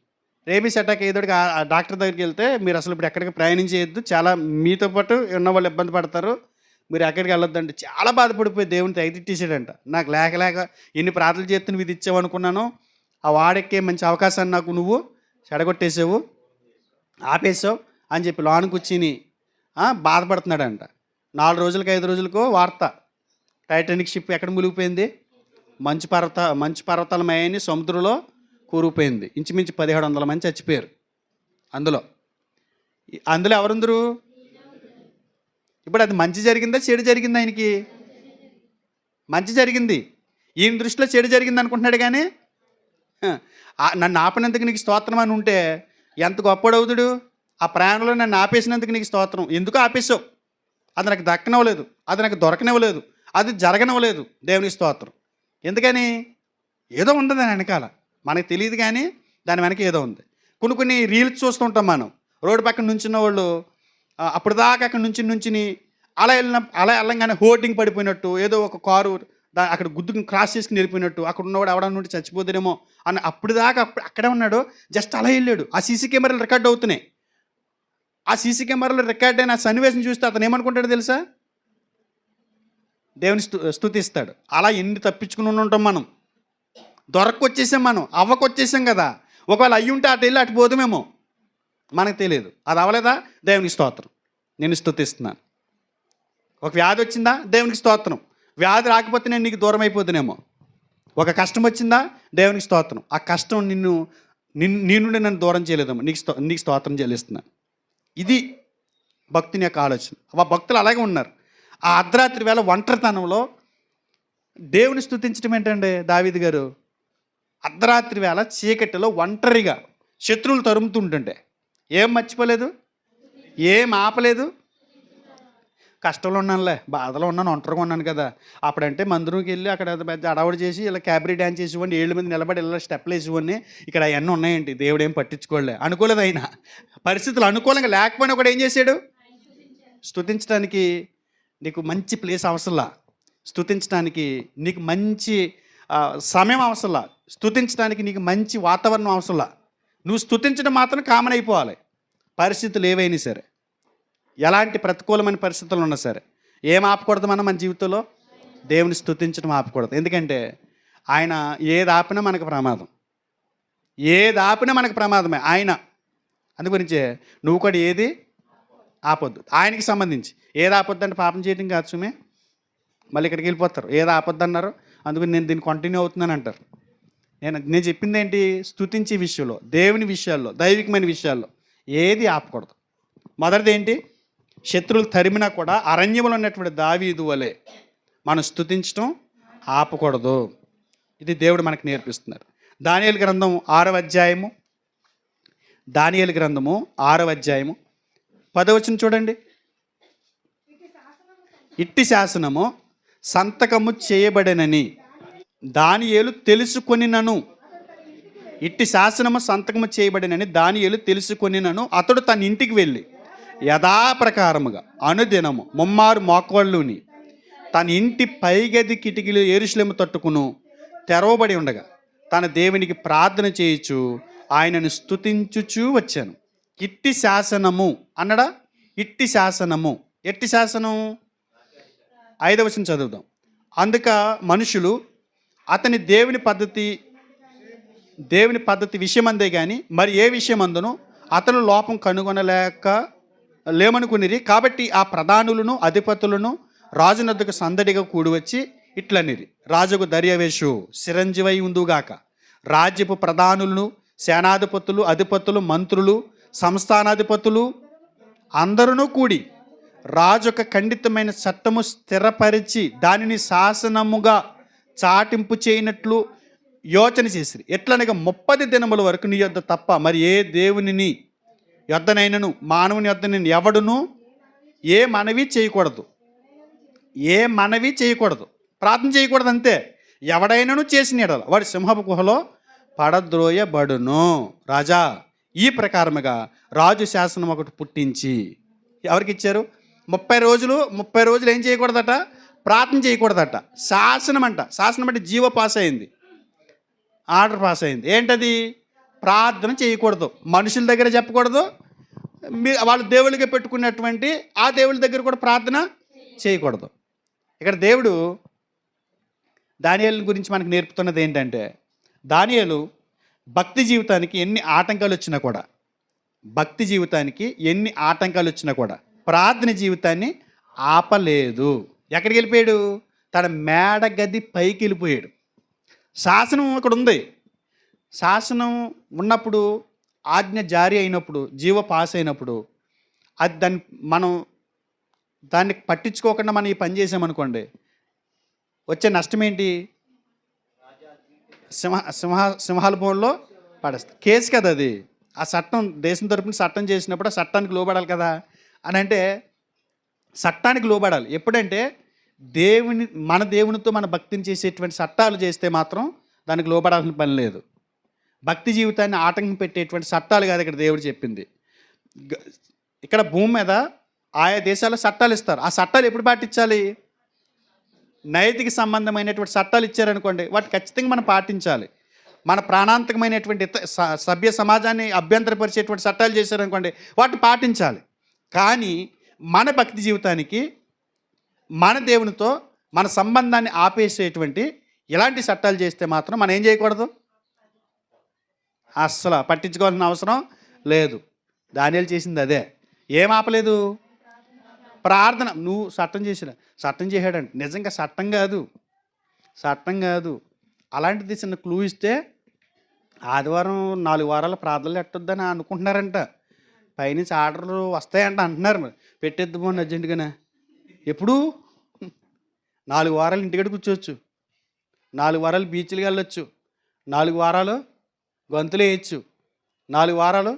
Speaker 1: రేబీస్ అటాక్ అయ్యేటోడికి ఆ డాక్టర్ దగ్గరికి వెళ్తే, మీరు అసలు ఇప్పుడు ఎక్కడికి ప్రయాణం చేయొద్దు, చాలా మీతో పాటు ఉన్న వాళ్ళు ఇబ్బంది పడతారు, మీరు ఎక్కడికి వెళ్ళొద్దంటే చాలా బాధపడిపోయి దేవుని తెగతిట్టేసాడంట. నాకు లేక లేక ఎన్ని ప్రార్థనలు చేస్తే నువ్వు ఇది ఇచ్చావు అనుకున్నాను, ఆ వాడెక్కే మంచి అవకాశాన్ని నాకు నువ్వు చెడగొట్టేసావు, ఆపేసావు అని చెప్పి లోన కూర్చుని బాధపడుతున్నాడంట. 4 రోజులకు 5 రోజులకో వార్త, టైటానిక్ షిప్ ఎక్కడ మునిగిపోయింది? మంచు పర్వతాలమయని సముద్రంలో కూరుకుపోయింది. ఇంచుమించు 1700 మంది చచ్చిపోయారు అందులో. ఎవరుందరు? ఇప్పుడు అది మంచి జరిగిందా చెడు జరిగిందా? ఆయనకి మంచి జరిగింది. ఈయన దృష్టిలో చెడు జరిగింది అనుకుంటున్నాడు. కానీ నన్ను ఆపినందుకు నీకు స్తోత్రం అని ఉంటే ఎంత గొప్పడవుతుడు. ఆ ప్రయాణంలో నన్ను ఆపేసినందుకు నీకు స్తోత్రం. ఎందుకు ఆపేసావు? అది నాకు దక్కనివ్వలేదు, అది నాకు దొరకనివ్వలేదు, అది జరగనివ్వలేదు. దేవునికి స్తోత్రం. ఎందుకని? ఏదో ఉంది దాని వెనకాల, మనకు తెలియదు కానీ దాని వెనక ఏదో ఉంది. కొన్ని రీల్స్ చూస్తుంటాం మనం. రోడ్డు పక్కన నుంచున్న వాళ్ళు అప్పుడు దాకా అక్కడ నుంచుని అలా వెళ్ళంగానే హోర్డింగ్ పడిపోయినట్టు, ఏదో ఒక కారు అక్కడ గుద్దుకుని క్రాస్ చేసుకుని వెళ్ళిపోయినట్టు, అక్కడ ఉన్నవాడు ఎవడన్నా నుండి చచ్చిపోతాడేమో అని అప్పుడు దాకా అక్కడే ఉన్నాడు. జస్ట్ అలా వెళ్ళాడు. ఆ సీసీ కెమెరాలు రికార్డ్ అవుతున్నాయి. ఆ సీసీ కెమెరాలో రికార్డ్ అయిన సన్నివేశం చూస్తే అతను ఏమనుకుంటాడో తెలుసా? దేవుని స్తుతిస్తాడు. అలా ఎన్ని తప్పించుకుని ఉంటాం మనం. దొరకొచ్చేసాం, మనం అవ్వకొచ్చేసాం కదా. ఒకవేళ అయ్యి ఉంటే అటు వెళ్ళి అటు పోదుమేమో, మనకు తెలియదు. అది అవ్వలేదా? దేవునికి స్తోత్రం, నేను స్తుతిస్తున్నాను. ఒక వ్యాధి వచ్చిందా? దేవునికి స్తోత్రం. వ్యాధి రాకపోతే నేను నీకు దూరం అయిపోతున్నానేమో. ఒక కష్టం వచ్చిందా? దేవునికి స్తోత్రం. ఆ కష్టం నీ నుండి నన్ను దూరం చేయలేదేమో, నీకు స్తోత్రం చెల్లిస్తున్నాను. ఇది భక్తుని యొక్క ఆలోచన. ఆ భక్తులు అలాగే ఉన్నారు. ఆ అర్ధరాత్రి వేళ ఒంటరితనంలో దేవుని స్తుతించడం ఏంటండి? దావీదు గారు అర్ధరాత్రి వేళ చీకటిలో ఒంటరిగా శత్రువులు తరుముతుంటుంటే ఏం మర్చిపోలేదు, ఏం ఆపలేదు. కష్టంలో ఉన్నానులే, బాధలో ఉన్నాను, ఒంటరిగా ఉన్నాను కదా. అప్పుడంటే మందిరంకి వెళ్ళి అక్కడ పెద్ద అడవుడు చేసి ఇలా క్యాబరీ డ్యాన్స్ చేసేవాడిని, 7 మంది నిలబడి ఇలా స్టెప్లు వేసేవాడిని. ఇక్కడ అవన్నీ ఉన్నాయండి, దేవుడు ఏం పట్టించుకోలే అనుకోలేదు. అయినా పరిస్థితులు అనుకూలంగా లేకపోయినా కూడా ఏం చేశాడు? స్తుతించడానికి నీకు మంచి ప్లేస్ అవసరంలా, స్తుతించడానికి నీకు మంచి సమయం అవసరంలా, స్తుతించడానికి నీకు మంచి వాతావరణం అవసరంలా. నువ్వు స్తుతించడం మాత్రం కామన్ అయిపోవాలి. పరిస్థితులు ఏవైనా సరే, ఎలాంటి ప్రతికూలమైన పరిస్థితులు ఉన్నా సరే, ఏం ఆపకూడదు మనం మన జీవితంలో? దేవుని స్తుతించడం ఆపకూడదు. ఎందుకంటే ఆయన ఏది ఆపినా మనకు ప్రమాదం, ఏది ఆపినా మనకు ప్రమాదమే ఆయన. అందుగురించే నువ్వు కూడా ఏది ఆపొద్దు. ఆయనకి సంబంధించి ఏది ఆపొద్దు అంటే పాపం చేయడం కాదు సుమే. మళ్ళీ ఇక్కడికి వెళ్ళిపోతారు, ఏది ఆపొద్దు అన్నారు, అందుకని నేను దీన్ని కంటిన్యూ అవుతున్నాను అంటారు. నేను చెప్పింది ఏంటి? స్తుతించే విషయంలో, దేవుని విషయాల్లో, దైవికమైన విషయాల్లో ఏది ఆపకూడదు. మొదటిది ఏంటి? శత్రువులు తరిమినా కూడా అరణ్యంలో ఉన్నటువంటి దావీదు వలె మనం స్తుతించడం ఆపకూడదు. ఇది దేవుడు మనకు నేర్పిస్తున్నారు. దానియేలు గ్రంథం 6వ అధ్యాయము, దానియేలు గ్రంథము 6వ అధ్యాయము 10వ వచనం చూడండి. ఇట్టి శాసనము సంతకము చేయబడెనని దానియేలు తెలుసుకొనినను. ఇట్టి శాసనము సంతకము చేయబడినని దానియేలు తెలుసుకొనినను. అతడు తన ఇంటికి వెళ్ళి యథాప్రకారముగా అనుదినము ముమ్మారు మోకాళ్ళుని తన ఇంటి పైగది కిటికీలు యెరూషలేము తట్టుకును తెరవబడి ఉండగా తన దేవునికి ప్రార్థన చేయుచు ఆయనను స్తుతించుచూ వచ్చాను. ఇట్టి శాసనము అన్నడా? ఇట్టి శాసనము. ఎట్టి శాసనం? 5వ వచనం చదువుదాం. అందుక మనుషులు అతని దేవుని పద్ధతి విషయమందే కానీ మరి ఏ విషయమందును అతను లోపం కనుగొనలేక లేమనుకునిరి. కాబట్టి ఆ ప్రధానులను అధిపతులను రాజునద్దకు సందడిగా కూడివచ్చి ఇట్లనిరి, రాజుకు దర్యావేషు చిరంజీవై ఉందుగాక. రాజ్యపు ప్రధానులను, సేనాధిపతులు, అధిపతులు, మంత్రులు, సంస్థానాధిపతులు అందరూ కూడి రాజు యొక్క ఖండితమైన చట్టము స్థిరపరిచి దానిని శాసనముగా చాటింపు చేయనట్లు యోచన చేసిరి. ఎట్లనగా 30 దినముల వరకు నీ యొద్ద తప్ప మరి ఏ దేవుని యొద్దనైనను మానవుని యొద్దనైనా ఎవడును ఏ మనవి చేయకూడదు, ఏ మనవి చేయకూడదు, ప్రార్థన చేయకూడదు అంతే. ఎవడైనాను చేసిన యెడల వాడి సింహపు గుహలో పడద్రోయబడును. రాజా, ఈ ప్రకారముగా రాజు శాసనం ఒకటి పుట్టించి ఎవరికి ఇచ్చారు? 30 రోజులు ఏం చేయకూడదట? ప్రార్థన చేయకూడదట. శాసనం అంటే జీవో పాస్ అయింది, ఆర్డర్ పాస్ అయింది. ఏంటది? ప్రార్థన చేయకూడదు, మనుషుల దగ్గర చెప్పకూడదు, వాళ్ళు దేవుళ్ళకి పెట్టుకున్నటువంటి ఆ దేవుళ్ళ దగ్గర కూడా ప్రార్థన చేయకూడదు. ఇక్కడ దేవుడు దానియేలు గురించి మనకు నేర్పుతున్నది ఏంటంటే, దానియేలు భక్తి జీవితానికి ఎన్ని ఆటంకాలు వచ్చినా కూడా ప్రార్థన జీవితాన్ని ఆపలేదు. ఎక్కడికి వెళ్ళిపోయాడు? తన మేడ గది పైకి వెళ్ళిపోయాడు. శాసనం అక్కడ ఉంది. శాసనం ఉన్నప్పుడు, ఆజ్ఞ జారీ అయినప్పుడు, జీవో పాస్ అయినప్పుడు అది దాన్ని పట్టించుకోకుండా మనం ఈ పని చేసామనుకోండి, వచ్చే నష్టం ఏంటి? సింహాల భూమిలో పడేస్తా. కేసు కదా అది. ఆ చట్టం దేశం తరపున చట్టం చేసినప్పుడు ఆ చట్టానికి లోబడాలి కదా. అని అంటే చట్టానికి లోబడాలి. ఎప్పుడంటే మన దేవునితో మన భక్తిని చేసేటువంటి చట్టాలు చేస్తే మాత్రం దానికి లోబడాల్సిన పని లేదు. భక్తి జీవితాన్ని ఆటంకం పెట్టేటువంటి చట్టాలు కాదు ఇక్కడ దేవుడు చెప్పింది. ఇక్కడ భూమి మీద ఆయా దేశాల్లో చట్టాలు ఇస్తారు. ఆ చట్టాలు ఎప్పుడు పాటించాలి? నైతిక సంబంధమైనటువంటి చట్టాలు ఇచ్చారనుకోండి, వాటి ఖచ్చితంగా మనం పాటించాలి. మన ప్రాణాంతకమైనటువంటి సభ్య సమాజాన్ని అభ్యంతరపరిచేటువంటి చట్టాలు చేశారనుకోండి, వాటిని పాటించాలి. కానీ మన భక్తి జీవితానికి, మన దేవునితో మన సంబంధాన్ని ఆపేసేటువంటి ఇలాంటి చట్టాలు చేస్తే మాత్రం మనం ఏం చేయకూడదు? అస్సలు పట్టించుకోవాల్సిన అవసరం లేదు. దానియేలు చేసింది అదే. ఏం ఆపలేదు? ప్రార్థన. నువ్వు చట్టం చేశాడంట. నిజంగా చట్టం కాదు. అలాంటిది చిన్న క్లూ ఇస్తే ఆదివారం 4 వారాల ప్రార్థనలు ఎట్టొద్దని అనుకుంటున్నారంట. పైనుంచి ఆర్డర్లు వస్తాయంట అంటున్నారు. మరి పెట్టేద్దామని అర్జెంటుగానే. ఎప్పుడు 4 వారాలు ఇంటికాడ కూర్చోవచ్చు, 4 వారాలు బీచ్లకు వెళ్ళొచ్చు, 4 వారాలు గంతులు వేయచ్చు, 4 వారాలు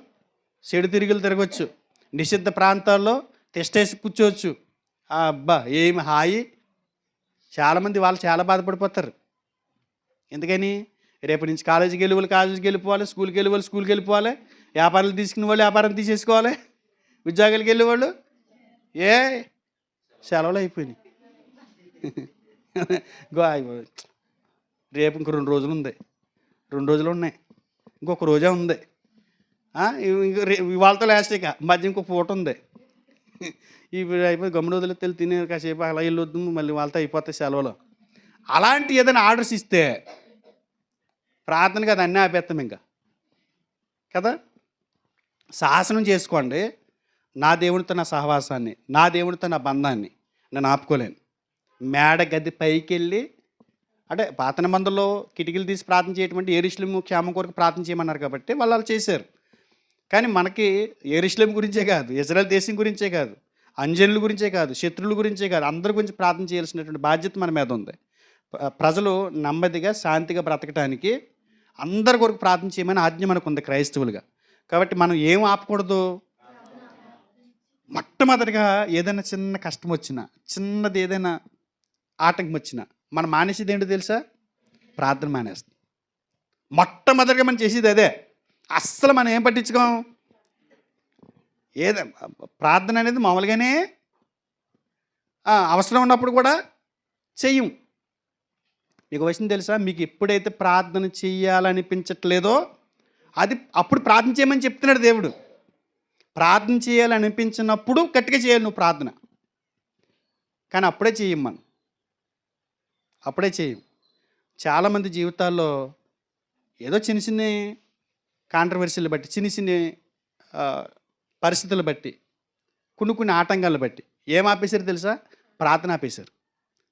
Speaker 1: చెడు తిరుగులు తిరగచ్చు, నిషిద్ధ ప్రాంతాల్లో టెస్టేసి కూర్చోవచ్చు. అబ్బా ఏమి హాయి. చాలామంది వాళ్ళు చాలా బాధపడిపోతారు. ఎందుకని? రేపు నుంచి కాలేజీకి వెళ్ళిపోవాలి, స్కూల్కి వెళ్ళిపోవాలి, వ్యాపారాలు తీసుకునే వాళ్ళు వ్యాపారం తీసేసుకోవాలి, ఉద్యోగాలకు వెళ్ళేవాళ్ళు సెలవులు అయిపోయినాయి. రేపు ఇంకో 2 రోజులు ఉంది, 2 రోజులు ఉన్నాయి, ఇంకొక రోజే ఉంది. ఇవాళతో లాస్ట్, ఇక మధ్య ఇంకొక పూట ఉంది. ఇవి అయిపోయి గమ్మున వదిలేతే తినే కాసేపు అలా వెళ్ళొద్దు, మళ్ళీ వాళ్ళతో అయిపోతాయి సెలవులు. అలాంటి ఏదైనా ఆర్డర్స్ ఇస్తే ప్రార్థనకి అది అన్నీ ఆపేస్తాం ఇంకా కదా. శాసనం చేసుకోండి. నా దేవునితో నా సహవాసాన్ని, నా దేవునితో నా బంధాన్ని నేను ఆపుకోలేను. మేడ గది పైకి వెళ్ళి, అంటే పాత నిబంధనలో కిటికీలు తీసి ప్రార్థన చేయటం యెరూషలేము క్షేమం కొరకు ప్రార్థన చేయమన్నారు కాబట్టి వాళ్ళు అలా చేశారు. కానీ మనకి యెరూషలేము గురించే కాదు, ఇజ్రాయెల్ దేశం గురించే కాదు, అంజనుల గురించే కాదు, శత్రువుల గురించే కాదు, అందరి గురించి ప్రార్థన చేయాల్సినటువంటి బాధ్యత మన మీద ఉంది. ప్రజలు నెమ్మదిగా శాంతిగా బ్రతకటానికి అందరి కొరకు ప్రార్థన చేయమని ఆజ్ఞ మనకు ఉంది క్రైస్తవులుగా. కాబట్టి మనం ఏం ఆపకూడదు? మొట్టమొదటిగా ఏదైనా చిన్న కష్టం వచ్చినా, చిన్నది ఏదైనా ఆటంకం వచ్చినా మనం మానేసేది ఏంటో తెలుసా? ప్రార్థన మానేస్తాం. మొట్టమొదటిగా మనం చేసేది అదే. అస్సలు మనం ఏం పట్టించుకోం. ప్రార్థన అనేది మామూలుగానే అవసరం ఉన్నప్పుడు కూడా చెయ్యం. మీకు విషయం తెలుసా? మీకు ఎప్పుడైతే ప్రార్థన చెయ్యాలనిపించట్లేదో అప్పుడు ప్రార్థన చేయమని చెప్తున్నాడు దేవుడు. ప్రార్థన చేయాలనిపించినప్పుడు గట్టిగా చేయాలి నువ్వు ప్రార్థన. కానీ అప్పుడే చెయ్యం మనం, అప్పుడే చెయ్యం. చాలామంది జీవితాల్లో ఏదో చిన్న చిన్న కాంట్రవర్సీలు బట్టి, చిన్న చిన్న పరిస్థితులు బట్టి, కొన్ని ఆటంకాలను బట్టి ఏం ఆపేశారు తెలుసా? ప్రార్థన ఆపేశారు.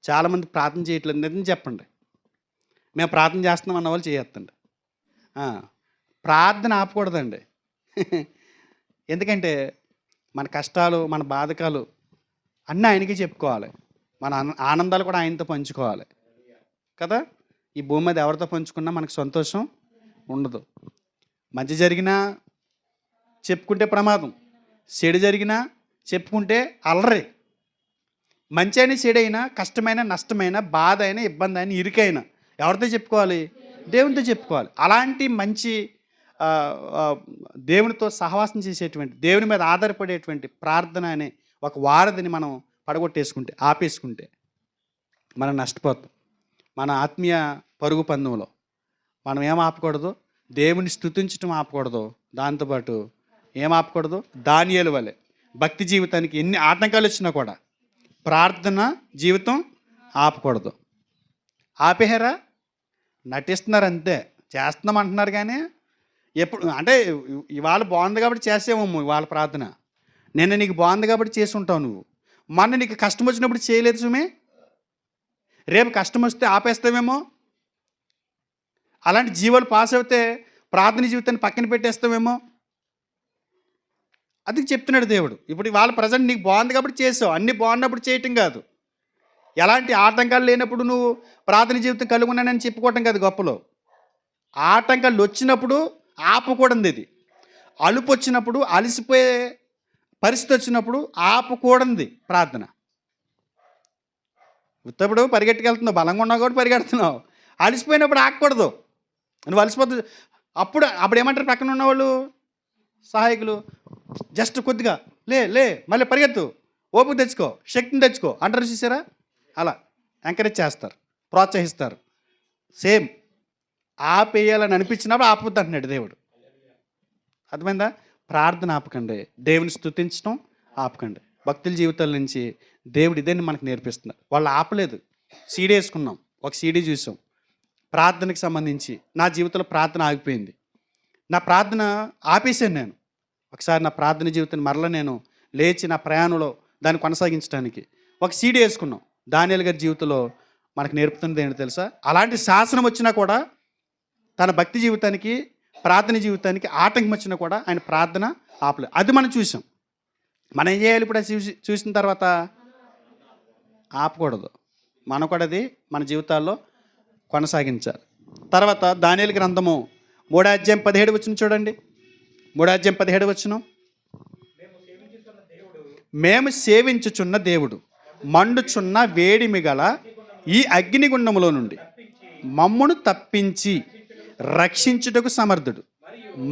Speaker 1: చాలామంది ప్రార్థన చేయట్లేదు. నిజం చెప్పండి, మేము ప్రార్థన చేస్తున్నాం అన్న వాళ్ళు చేయొద్దండి. ప్రార్థన ఆపకూడదండి. ఎందుకంటే మన కష్టాలు, మన బాధకాలు అన్నీ ఆయనకి చెప్పుకోవాలి. మన ఆనందాలు కూడా ఆయనతో పంచుకోవాలి కదా. ఈ భూమి మీద ఎవరితో పంచుకున్నా మనకు సంతోషం ఉండదు. మంచి జరిగినా చెప్పుకుంటే ప్రమాదం, చెడు జరిగినా చెప్పుకుంటే అల్లరి. మంచి అయినా చెడైనా, కష్టమైన నష్టమైన, బాధ అయినా, ఇబ్బంది అయినా, ఇరుకైనా ఎవరితో చెప్పుకోవాలి? దేవునితో చెప్పుకోవాలి. అలాంటి మంచి దేవునితో సహవాసం చేసేటువంటి, దేవుని మీద ఆధారపడేటువంటి ప్రార్థన అనే ఒక వారధిని మనం పడగొట్టేసుకుంటే, ఆపేసుకుంటే మనం నష్టపోతాం. మన ఆత్మీయ పరుగు పందెంలో మనం ఏం ఆపకూడదు? దేవుని స్తుతించడం ఆపకూడదు. దాంతోపాటు ఏం ఆపకూడదు? దానియేలు వలె భక్తి జీవితానికి ఎన్ని ఆటంకాలు వచ్చినా కూడా ప్రార్థన జీవితం ఆపకూడదు. ఆపేహారా? నటిస్తున్నారు అంతే. చేస్తున్నాం అంటున్నారు కానీ ఎప్పుడు అంటే ఇవాళ బాగుంది కాబట్టి చేసేమో ఇవాళ ప్రార్థన. నిన్న నీకు బాగుంది కాబట్టి చేసి ఉంటావు నువ్వు. మొన్న నీకు కష్టం వచ్చినప్పుడు చేయలేదు సుమే. రేపు కష్టం వస్తే ఆపేస్తావేమో. అలాంటి జీవాలు పాస్ అవుతే ప్రార్థన జీవితాన్ని పక్కన పెట్టేస్తావేమో. అది చెప్తున్నాడు దేవుడు. ఇప్పుడు వాళ్ళ ప్రజెంట్ నీకు బాగుంది కాబట్టి చేసావు. అన్నీ బాగున్నప్పుడు చేయటం కాదు. ఎలాంటి ఆటంకాలు లేనప్పుడు నువ్వు ప్రార్థన జీవితం కలిగి ఉన్నానని చెప్పుకోవటం కాదు గొప్పలో. ఆటంకాలు వచ్చినప్పుడు ఆపకూడదు. ఇది అలుపు వచ్చినప్పుడు, అలసిపోయే పరిస్థితి వచ్చినప్పుడు ఆపకూడదు ప్రార్థన. ఉత్తప్పుడు పరిగెట్టుకెళ్తున్నావు, బలంగా ఉన్నావు కాబట్టి పరిగెడుతున్నావు. అలసిపోయినప్పుడు ఆగకూడదు. నువ్వు అలసిపోతుంది. అప్పుడు ఏమంటారు పక్కన ఉన్నవాళ్ళు, సహాయకులు? జస్ట్ కొద్దిగా లే లే మళ్ళీ పరిగెత్తు, ఓపిక తెచ్చుకో, శక్తిని తెచ్చుకో అంటారు. చూసారా? అలా ఎంకరేజ్ చేస్తారు, ప్రోత్సహిస్తారు. సేమ్ ఆపేయాలని అనిపించినప్పుడు ఆపొద్దు అంటున్నాడు దేవుడు. అర్థమైందా? ప్రార్థన ఆపకండి, దేవుని స్తుతించడం ఆపకండి. భక్తుల జీవితాల నుంచి దేవుడు ఇదేని మనకు నేర్పిస్తున్నారు. వాళ్ళు ఆపలేదు. సీడీ వేసుకున్నాం, ఒక సీడీ చూసాం ప్రార్థనకి సంబంధించి. నా జీవితంలో ప్రార్థన ఆగిపోయింది. నా ప్రార్థన ఆపేసాను నేను. ఒకసారి నా ప్రార్థన జీవితాన్ని మరలా నేను లేచి నా ప్రయాణంలో దాన్ని కొనసాగించడానికి ఒక సీడీ వేసుకున్నాం. దానియేలు గారి జీవితంలో మనకు నేర్పుతున్నది ఏంటో తెలుసా? అలాంటి శాసనం వచ్చినా కూడా తన భక్తి జీవితానికి, ప్రార్థన జీవితానికి ఆటంకం వచ్చినా కూడా ఆయన ప్రార్థన ఆపలేదు. అది మనం చూసాం. మనం ఏం చేయాలి ఇప్పుడు? చూసిన తర్వాత ఆపకూడదు. మనం కూడా అది మన జీవితాల్లో కొనసాగించాలి. తర్వాత దానియేలు గ్రంథము 3:17 చూడండి. 3:17 మేము సేవించుచున్న దేవుడు మండుచున్న వేడిమి గల ఈ అగ్నిగుండములో నుండి మమ్మును తప్పించి రక్షించుటకు సమర్థుడు,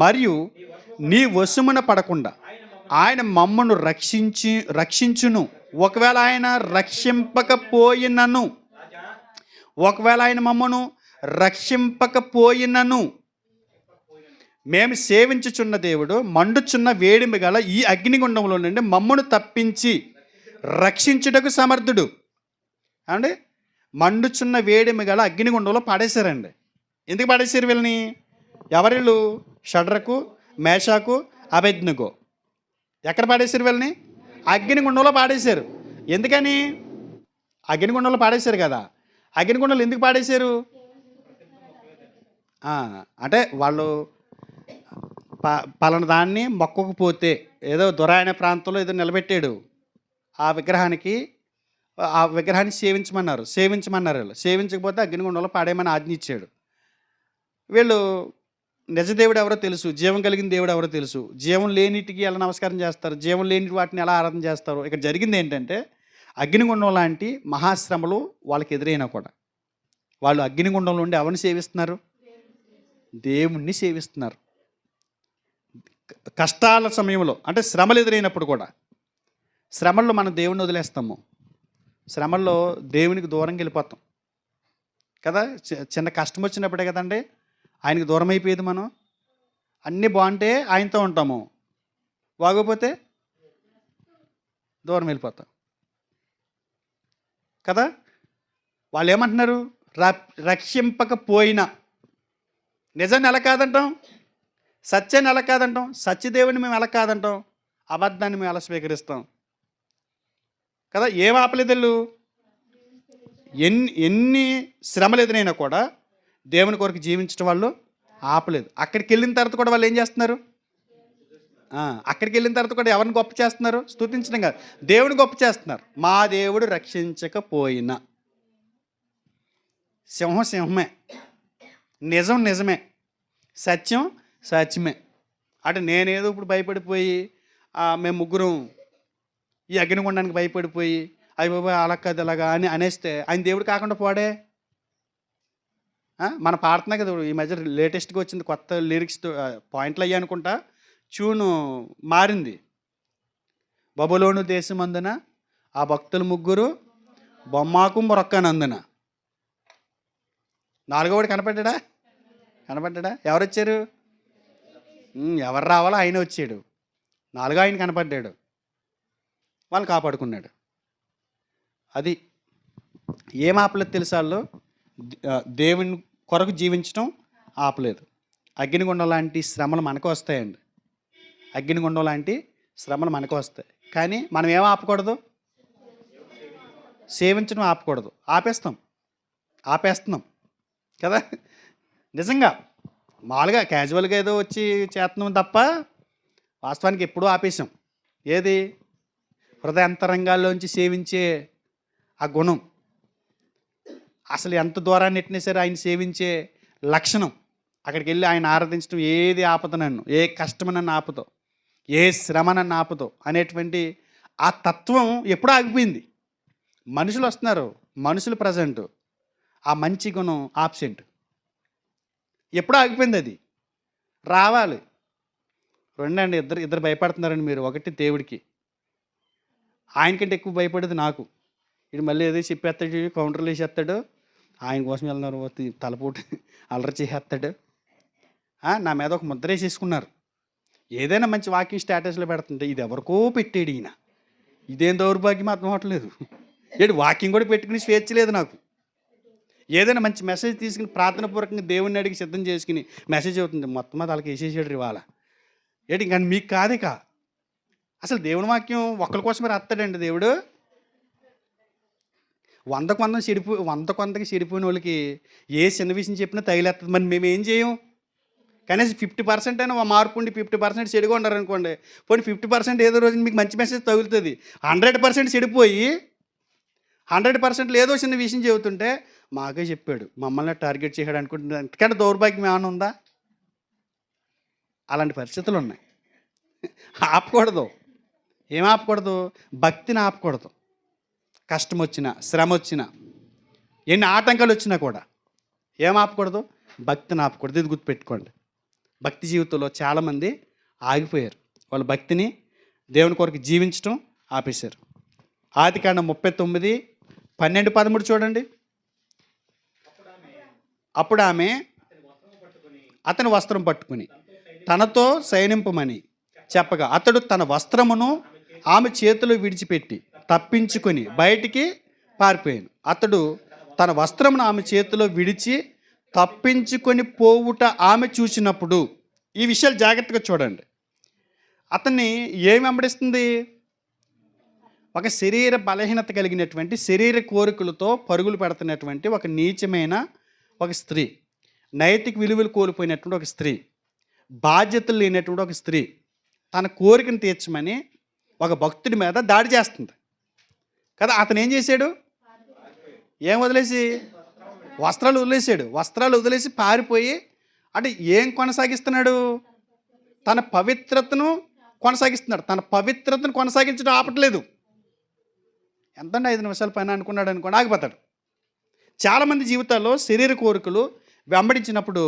Speaker 1: మరియు నీ వశమున పడకుండా ఆయన మమ్మను రక్షించును. ఒకవేళ ఆయన రక్షింపకపోయినను, ఒకవేళ ఆయన మమ్మను రక్షింపకపోయినను, మేము సేవించుచున్న దేవుడు మండుచున్న వేడిమి గల ఈ అగ్నిగుండంలో నుండి మమ్మను తప్పించి రక్షించుటకు సమర్థుడు. అండి, మండుచున్న వేడిమి గల అగ్నిగుండంలో పాడేశారండి. ఎందుకు పాడేశారు వీళ్ళని? ఎవరిళ్ళు? షడ్రకు, మేషాకు, అబేద్నెగో. ఎక్కడ పాడేశారు వీళ్ళని? అగ్నిగుండంలో పాడేశారు. ఎందుకని? అగ్నిగుండంలో పాడేశారు కదా. అగ్నిగుండంలో ఎందుకు పాడేశారు? అంటే వాళ్ళు పలానా దాన్ని మొక్కకపోతే, ఏదో దురాయన ప్రాంతంలో ఏదో నిలబెట్టాడు, ఆ విగ్రహాన్ని సేవించమన్నారు. వీళ్ళు సేవించకపోతే అగ్నిగుండంలో పాడేయమని ఆజ్ఞ ఇచ్చాడు. వీళ్ళు నిజదేవుడు ఎవరో తెలుసు, జీవం కలిగిన దేవుడు ఎవరో తెలుసు. జీవం లేనిటికి ఎలా నమస్కారం చేస్తారు, జీవం లేని వాటిని ఎలా ఆరాధన చేస్తారు? ఇక్కడ జరిగింది ఏంటంటే, అగ్నిగుండం లాంటి మహాశ్రమలు వాళ్ళకి ఎదురైనా కూడా వాళ్ళు అగ్నిగుండంలో ఉండి ఎవరిని సేవిస్తున్నారు? దేవుణ్ణి సేవిస్తున్నారు. కష్టాల సమయంలో, అంటే శ్రమలు ఎదురైనప్పుడు కూడా, శ్రమల్లో మనం దేవుణ్ణి వదిలేస్తాము. శ్రమల్లో దేవునికి దూరంగా వెళ్ళిపోతాం కదా. చిన్న కష్టం వచ్చినప్పుడే కదండి ఆయనకి దూరం అయిపోయేది. మనం అన్నీ బాగుంటే ఆయనతో ఉంటాము, బాగోపోతే దూరం వెళ్ళిపోతాం కదా. వాళ్ళు ఏమంటున్నారు? రక్షింపకపోయినా. నిజాన్ని ఎలా కాదంటాం? సత్యాన్ని ఎలా కాదంటాం? సత్యదేవుని మేము ఎలా కాదంటాం? అబద్ధాన్ని మేము ఎలా స్వీకరిస్తాం కదా. ఏం ఆపలేదు? ఎన్ని శ్రమలు ఎదురైనా కూడా దేవుని కొరకు జీవించడం వాళ్ళు ఆపలేదు. అక్కడికి వెళ్ళిన తర్వాత కూడా వాళ్ళు ఏం చేస్తున్నారు? అక్కడికి వెళ్ళిన తర్వాత కూడా ఎవరిని గొప్ప చేస్తున్నారు? స్తుతించడం కాదు, దేవుని గొప్ప చేస్తున్నారు. మా దేవుడు రక్షించకపోయినా. సింహం సింహమే, నిజం నిజమే, సత్యం సత్యమే. అంటే నేనేదో ఇప్పుడు భయపడిపోయి మేము ముగ్గురం ఈ అగ్నిగుండానికి భయపడిపోయి అయ్య బాబోయ్ అలా కాదు అలాగా అని అనేస్తే ఆయన దేవుడు కాకుండా పోడే. మన పాడుతున్నాయి కదా ఈ మధ్య లేటెస్ట్గా వచ్చింది కొత్త లిరిక్స్ పాయింట్లు అయ్యి అనుకుంటా, ట్యూను మారింది. బబులోను దేశమందున ఆ భక్తులు ముగ్గురు బొమ్మాకు మొరక్కనందున. నాలుగోవాడు కనపడ్డా? ఎవరు వచ్చారు? ఎవరు రావాలో ఆయన వచ్చాడు. నాలుగో ఆయన కనపడ్డాడు, వాళ్ళు కాపాడుకున్నాడు. అది ఏం ఆపలేదు తెలుసా? వాళ్ళు దేవుని కొరకు జీవించడం ఆపలేదు. అగ్నిగుండం లాంటి శ్రమలు మనకు వస్తాయండి. అగ్నిగుండం లాంటి శ్రమలు మనకు వస్తాయి. కానీ మనం ఏం ఆపకూడదు? సేవించడం ఆపకూడదు. ఆపేస్తున్నాం కదా. నిజంగా మామూలుగా క్యాజువల్గా ఏదో వచ్చి చేస్తున్నాం తప్ప వాస్తవానికి ఎప్పుడూ ఆపేసాం. ఏది? హృదయాంతరంగాల్లోంచి సేవించే ఆ గుణం, అసలు ఎంత దూరాన్ని ఎట్టినా సరే ఆయన సేవించే లక్షణం, అక్కడికి వెళ్ళి ఆయన ఆరాధించడం ఏది ఆపదు నన్ను, ఏ కష్టం నన్ను ఆపుతో, ఏ శ్రమ నన్ను ఆపుతో అనేటువంటి ఆ తత్వం ఎప్పుడూ ఆగిపోయింది. మనుషులు వస్తున్నారు, మనుషులు ప్రజెంట్, ఆ మంచి గుణం ఆబ్సెంట్. ఎప్పుడూ ఆగిపోయింది. అది రావాలి. రెండండి, ఇద్దరు భయపడుతున్నారండి మీరు. ఒకటి దేవుడికి, ఆయనకంటే ఎక్కువ భయపడేది నాకు. ఇది మళ్ళీ ఏదో చెప్పేస్తాడు, కౌంటర్లు వేసేస్తాడు, ఆయన కోసం వెళ్తున్నారు తలపోటు అల్లరి చేసేస్తాడు. నా మీద ఒక ముద్ర వేసేసుకున్నారు. ఏదైనా మంచి వాకింగ్ స్టేటస్లో పెడుతుంటే ఇది ఎవరికో పెట్టాడు ఈయన, ఇదేం దౌర్భాగ్యం అర్థం అవ్వట్లేదు. ఏడు వాకింగ్ కూడా పెట్టుకుని స్వేచ్ఛ లేదు నాకు. ఏదైనా మంచి మెసేజ్ తీసుకుని ప్రార్థనాపూర్వకంగా దేవుడిని అడిగి సిద్ధం చేసుకుని మెసేజ్ అవుతుంది, మొత్తం అది వాళ్ళకి వేసేసాడు ఇవాళ. ఏంటి ఇంకా మీకు కాదేక. అసలు దేవుని వాక్యం ఒక్కరి కోసమే రాస్తాడండి దేవుడు. 100 చెడిపోయిన వాళ్ళకి ఏ చిన్న విషయం చెప్పినా తగిలేస్తుంది. మరి మేము ఏం చేయం? కనీసం 50% అయినా మార్పు ఉండి 50% చెడుగా ఉన్నారనుకోండి, పోనీ 50% ఏదో రోజు మీకు మంచి మెసేజ్ తగులుతుంది. 100% చెడిపోయి 100% ఏదో చిన్న విషయం చెబుతుంటే మాకే చెప్పాడు, మమ్మల్ని టార్గెట్ చేయడం అనుకుంటున్నాను. ఎందుకంటే దౌర్భాగ్యం ఏమైనా ఉందా? అలాంటి పరిస్థితులు ఉన్నాయి. ఆపకూడదు. ఏం ఆపకూడదు? భక్తిని ఆపకూడదు. కష్టం వచ్చినా, శ్రమ వచ్చినా, ఎన్ని ఆటంకాలు వచ్చినా కూడా ఏం ఆపకూడదు? భక్తిని ఆపకూడదు. ఇది గుర్తుపెట్టుకోండి. భక్తి జీవితంలో చాలామంది ఆగిపోయారు. వాళ్ళ భక్తిని దేవుని కొరకు జీవించడం ఆపేశారు. ఆదికాండం 39:12-13 చూడండి. అప్పుడు ఆమె అతని వస్త్రం పట్టుకుని తనతో సైనింపమని చెప్పగా అతడు తన వస్త్రమును ఆమె చేతిలో విడిచిపెట్టి తప్పించుకొని బయటికి పారిపోయాను. అతడు తన వస్త్రమును ఆమె చేతిలో విడిచి తప్పించుకొని పోవుట ఆమె చూసినప్పుడు, ఈ విషయాలు జాగ్రత్తగా చూడండి, అతన్ని ఏమి వెంబడిస్తుంది? ఒక శరీర బలహీనత కలిగినటువంటి, శరీర కోరికలతో పరుగులు పెడుతున్నటువంటి ఒక నీచమైన ఒక స్త్రీ, నైతిక విలువలు కోల్పోయినటువంటి ఒక స్త్రీ, బాధ్యతలు లేనటువంటి ఒక స్త్రీ తన కోరికను తీర్చమని ఒక భక్తుడి మీద దాడి చేస్తుంది కదా. అతను ఏం చేశాడు? ఏం వదిలేసి? వస్త్రాలు వదిలేసాడు. వస్త్రాలు వదిలేసి పారిపోయి, అంటే ఏం కొనసాగిస్తున్నాడు? తన పవిత్రతను కొనసాగిస్తున్నాడు. తన పవిత్రతను కొనసాగించడం ఆపట్లేదు. ఎంతంటే 5 నిమిషాల పైన అనుకున్నాడు అనుకోండి, ఆగిపోతాడు. చాలామంది జీవితాల్లో శరీర కోరికలు వెంబడించినప్పుడు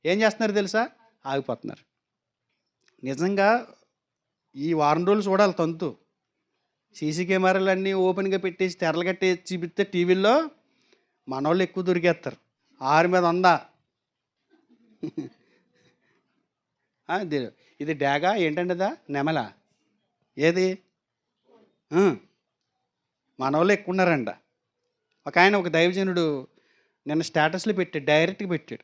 Speaker 1: ఏం చేస్తున్నారు తెలుసా? ఆగిపోతున్నారు. నిజంగా ఈ వారం రోజులు చూడాలి తంతు. సీసీ కెమెరాలు అన్నీ ఓపెన్గా పెట్టేసి తెరలు కట్టేసి చూపిస్తే టీవీల్లో మనోళ్ళు ఎక్కువ దొరికేస్తారు. 6 మీద 100. ఇది డాగా ఏంటంటే నెమల ఏది? మనోళ్ళు ఎక్కువ ఉన్నారంట. ఒక దైవజనుడు నిన్న స్టేటస్లో పెట్టాడు, డైరెక్ట్గా పెట్టాడు.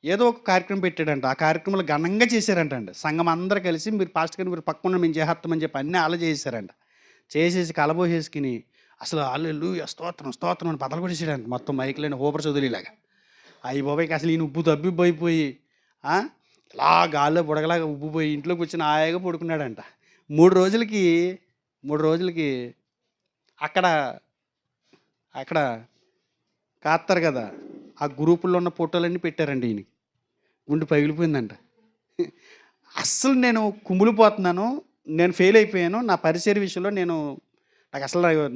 Speaker 1: ఏదో ఒక కార్యక్రమం పెట్టాడంట. ఆ కార్యక్రమంలో ఘనంగా చేశారంట అండి. సంఘం అందరూ కలిసి మీరు పాస్ట్ గారిని మీరు పక్కన మేము చేస్తామని చెప్పి అన్నీ అలా చేశారంట. చేసేసి కలబోసేసుకుని అసలు హల్లెలూయా స్తోత్రం స్తోత్రం అని బదలు కొట్టేసాడంట. మొత్తం మైకులని హోపర్ చదువులాగా. అయ్యి బాబాయ్కి అసలు ఈయన ఉబ్బు తబ్బిబ్బైపోయి ఇలా గాల్లో బుడగలాగా ఉబ్బిపోయి ఇంట్లో కూర్చొని హాయిగా పడుకున్నాడంట. 3 రోజులకి 3 రోజులకి అక్కడ అక్కడ కాస్తారు కదా! ఆ గ్రూపుల్లో ఉన్న ఫోటోలన్నీ పెట్టారండి ఈయనకి. గుండె పగిలిపోయిందంట. అస్సలు నేను కుమిలిపోతున్నాను. నేను ఫెయిల్ అయిపోయాను. నా పరిచర్య విషయంలో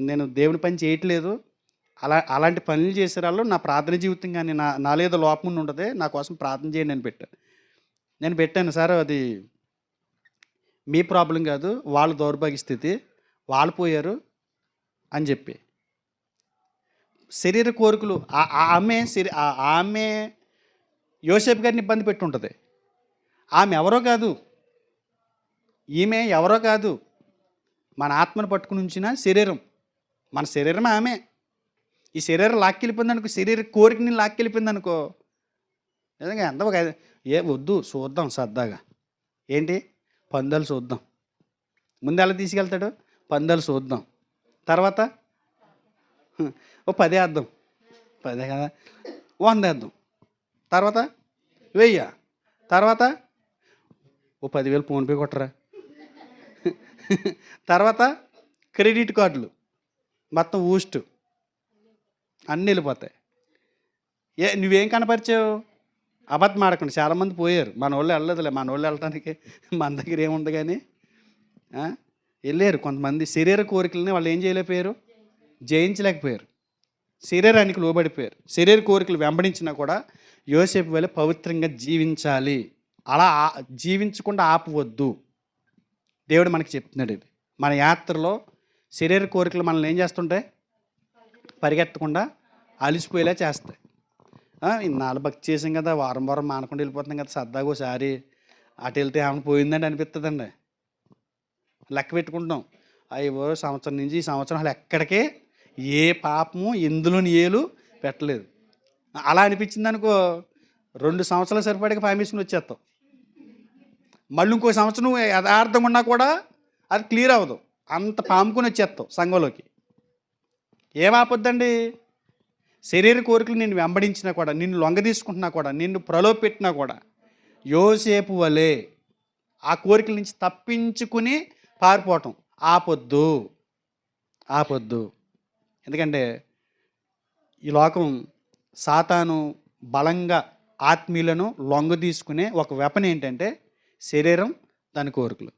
Speaker 1: నేను దేవుని పని చేయట్లేదు. అలాంటి పనులు చేసేవాళ్ళు నా ప్రార్థన జీవితం గాని, నాలో ఏదో లోపం ఉంటది. నా కోసం ప్రార్థన చేయండి అని పెట్టాను. నేను పెట్టాను, సార్ అది మీ ప్రాబ్లం కాదు. వాళ్ళ దౌర్భాగ్య స్థితి. వాళ్ళు పోయారు అని చెప్పి. శరీర కోరికలు ఆమె యోసేపు గారిని ఇబ్బంది పెట్టుంటది. ఆమె ఎవరో కాదు. ఈమె ఎవరో కాదు. మన ఆత్మను పట్టుకుని ఉంచిన శరీరం. మన శరీరం ఆమె. ఈ శరీరం లాక్కెళ్ళిపోయిందనుకో, శరీర కోరికని లాక్కెళ్ళిపోయిందనుకో, నిజంగా ఎంత వద్దు చూద్దాం సరదాగా. ఏంటి? పందాలు చూద్దాం. ముందు ఎలా తీసుకెళ్తాడు? పందాలు చూద్దాం. తర్వాత ఓ 10 వేద్దాం. 10 కదా, 100 వేద్దాం. తర్వాత 1000. తర్వాత ఓ 10,000 ఫోన్పే కొట్టరా. తర్వాత క్రెడిట్ కార్డులు మొత్తం ఊస్ట్ అన్నీ వెళ్ళిపోతాయి. నువ్వేం కనపరిచావు? అబద్ధం ఆడకుండా చాలామంది పోయారు. మన వాళ్ళు వెళ్ళలేదులే. మన వాళ్ళు వెళ్ళటానికి మన దగ్గర ఏముంది కానీ వెళ్ళారు కొంతమంది. శరీర కోరికలని వాళ్ళు ఏం చేయలేకపోయారు? జయించలేకపోయారు. శరీరానికి లోబడిపోయారు. శరీర కోరికలు వెంబడించినా కూడా యోసేపు వలె పవిత్రంగా జీవించాలి. అలా జీవించకుండా ఆపవద్దు. దేవుడు మనకి చెప్తున్నాడు ఇది. మన యాత్రలో శరీర కోరికలు మనల్ని ఏం చేస్తుంటాయి? పరిగెత్తకుండా అలిసిపోయేలా చేస్తాయి. ఇన్నాళ్ళు భక్తి చేసాం కదా, వారం వారం మానకుండా వెళ్ళిపోతున్నాం కదా, సరదాగా ఒకసారి అటు వెళ్తే ఏమైనా పోయిందండి అనిపిస్తుందండి. లెక్క పెట్టుకుంటాం. అయ్యో సంవత్సరం నుంచి ఈ సంవత్సరం అసలు ఎక్కడికే ఏ పాపము ఎందులోని ఏలు పెట్టలేదు. అలా అనిపించింది అనుకో, 2 సంవత్సరాలు సరిపడక పర్మిషన్ వచ్చేస్తాం. మళ్ళీ ఇంకో సంవత్సరం యథార్థంగా ఉన్నా కూడా అది క్లియర్ అవ్వదు. అంత పాముకొని వచ్చేస్తాం సంఘంలోకి. ఏం ఆపొద్దండి? శరీర కోరికలు నిన్ను వెంబడించినా కూడా, నిన్ను లొంగ తీసుకుంటున్నా కూడా, నిన్ను ప్రలోభపెట్టినా కూడా యోసేపు వలె ఆ కోరికల నుంచి తప్పించుకుని పారిపోవటం ఆపొద్దు. ఎందుకంటే ఈ లోకం సాతాను బలంగా ఆత్మీయులను లొంగ తీసుకునే ఒక వెపన్ ఏంటంటే శరీరం, దాని కోరికలు.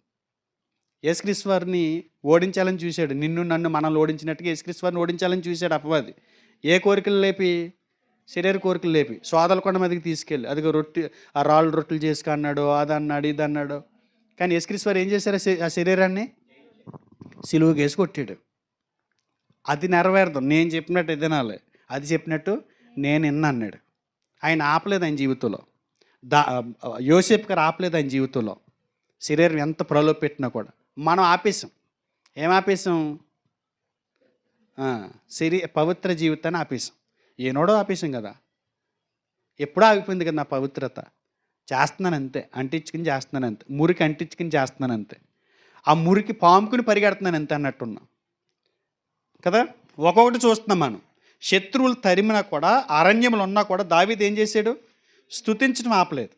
Speaker 1: యేసుక్రీస్తు వారిని ఓడించాలని చూశాడు. నిన్ను నన్ను మనల్ని ఓడించినట్టుగా యేసుక్రీస్తు వారిని ఓడించాలని చూశాడు అపవాది. ఏ కోరికలు లేపి? శరీర కోరికలు లేపి సోదల కొండ మీదకి తీసుకెళ్ళి, అదిగో ఆ రాళ్ళు రొట్టెలు చేసుకు అన్నాడు, అది అన్నాడు, ఇది అన్నాడు. కానీ యేసుక్రీస్తు వారు ఏం చేశారు? ఆ శరీరాన్ని సిలువకి వేసి కొట్టాడు. అది నెరవేరదు. నేను చెప్పినట్టు వినాలి, అది చెప్పినట్టు నేను విన్నా అన్నాడు. ఆయన ఆపలేదు ఆయన జీవితంలో. యోసేపు గారు ఆపలేదు ఆయన జీవితంలో. శరీరం ఎంత ప్రలోభ పెట్టినా కూడా మనం ఆపేసాం. ఏం ఆపేసాం? పవిత్ర జీవితాన్ని ఆపేసాం. ఏనాడో ఆపేసాం కదా. ఎప్పుడో ఆగిపోయింది కదా నా పవిత్రత. చేస్తున్నాను అంతే, అంటించుకుని చేస్తున్నాను అంతే, మురికి అంటించుకుని చేస్తున్నాను అంతే, ఆ మురికి పాముకుని పరిగెడుతున్నాను అంతే అన్నట్టున్నాం కదా. ఒక్కొక్కటి చూస్తున్నాం మనం. శత్రువులు తరిమినా కూడా, అరణ్యములు ఉన్నా కూడా దావీదు ఏం చేశాడు? స్తుతించడం ఆపలేదు.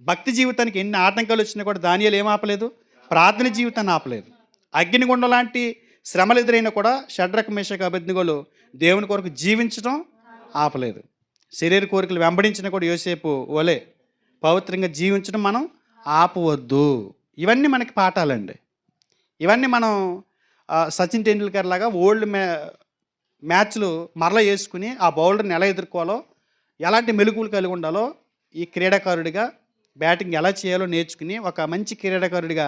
Speaker 1: భక్తి జీవితానికి ఎన్ని ఆటంకాలు వచ్చినా కూడా దానియేలు ఏం ఆపలేదు? ప్రార్థన జీవితాన్ని ఆపలేదు. అగ్నిగుండం లాంటి శ్రమలు ఎదురైనా కూడా షడ్రక్ మేషక్ అబేద్నెగోలు దేవుని కొరకు జీవించడం ఆపలేదు. శరీర కోరికలు వెంబడించినా కూడా యోసేపు వలె పవిత్రంగా జీవించడం మనం ఆపవద్దు. ఇవన్నీ మనకి పాఠాలండి. ఇవన్నీ మనం సచిన్ టెండూల్కర్ లాగా ఓల్డ్ మ్యాచ్లు మరలా వేసుకుని ఆ బౌలర్ని ఎలా ఎదుర్కోవాలో, ఎలాంటి మెలకువలు కలిగి ఉండాలో, ఈ క్రీడాకారుడిగా బ్యాటింగ్ ఎలా చేయాలో నేర్చుకుని ఒక మంచి క్రీడాకారుడిగా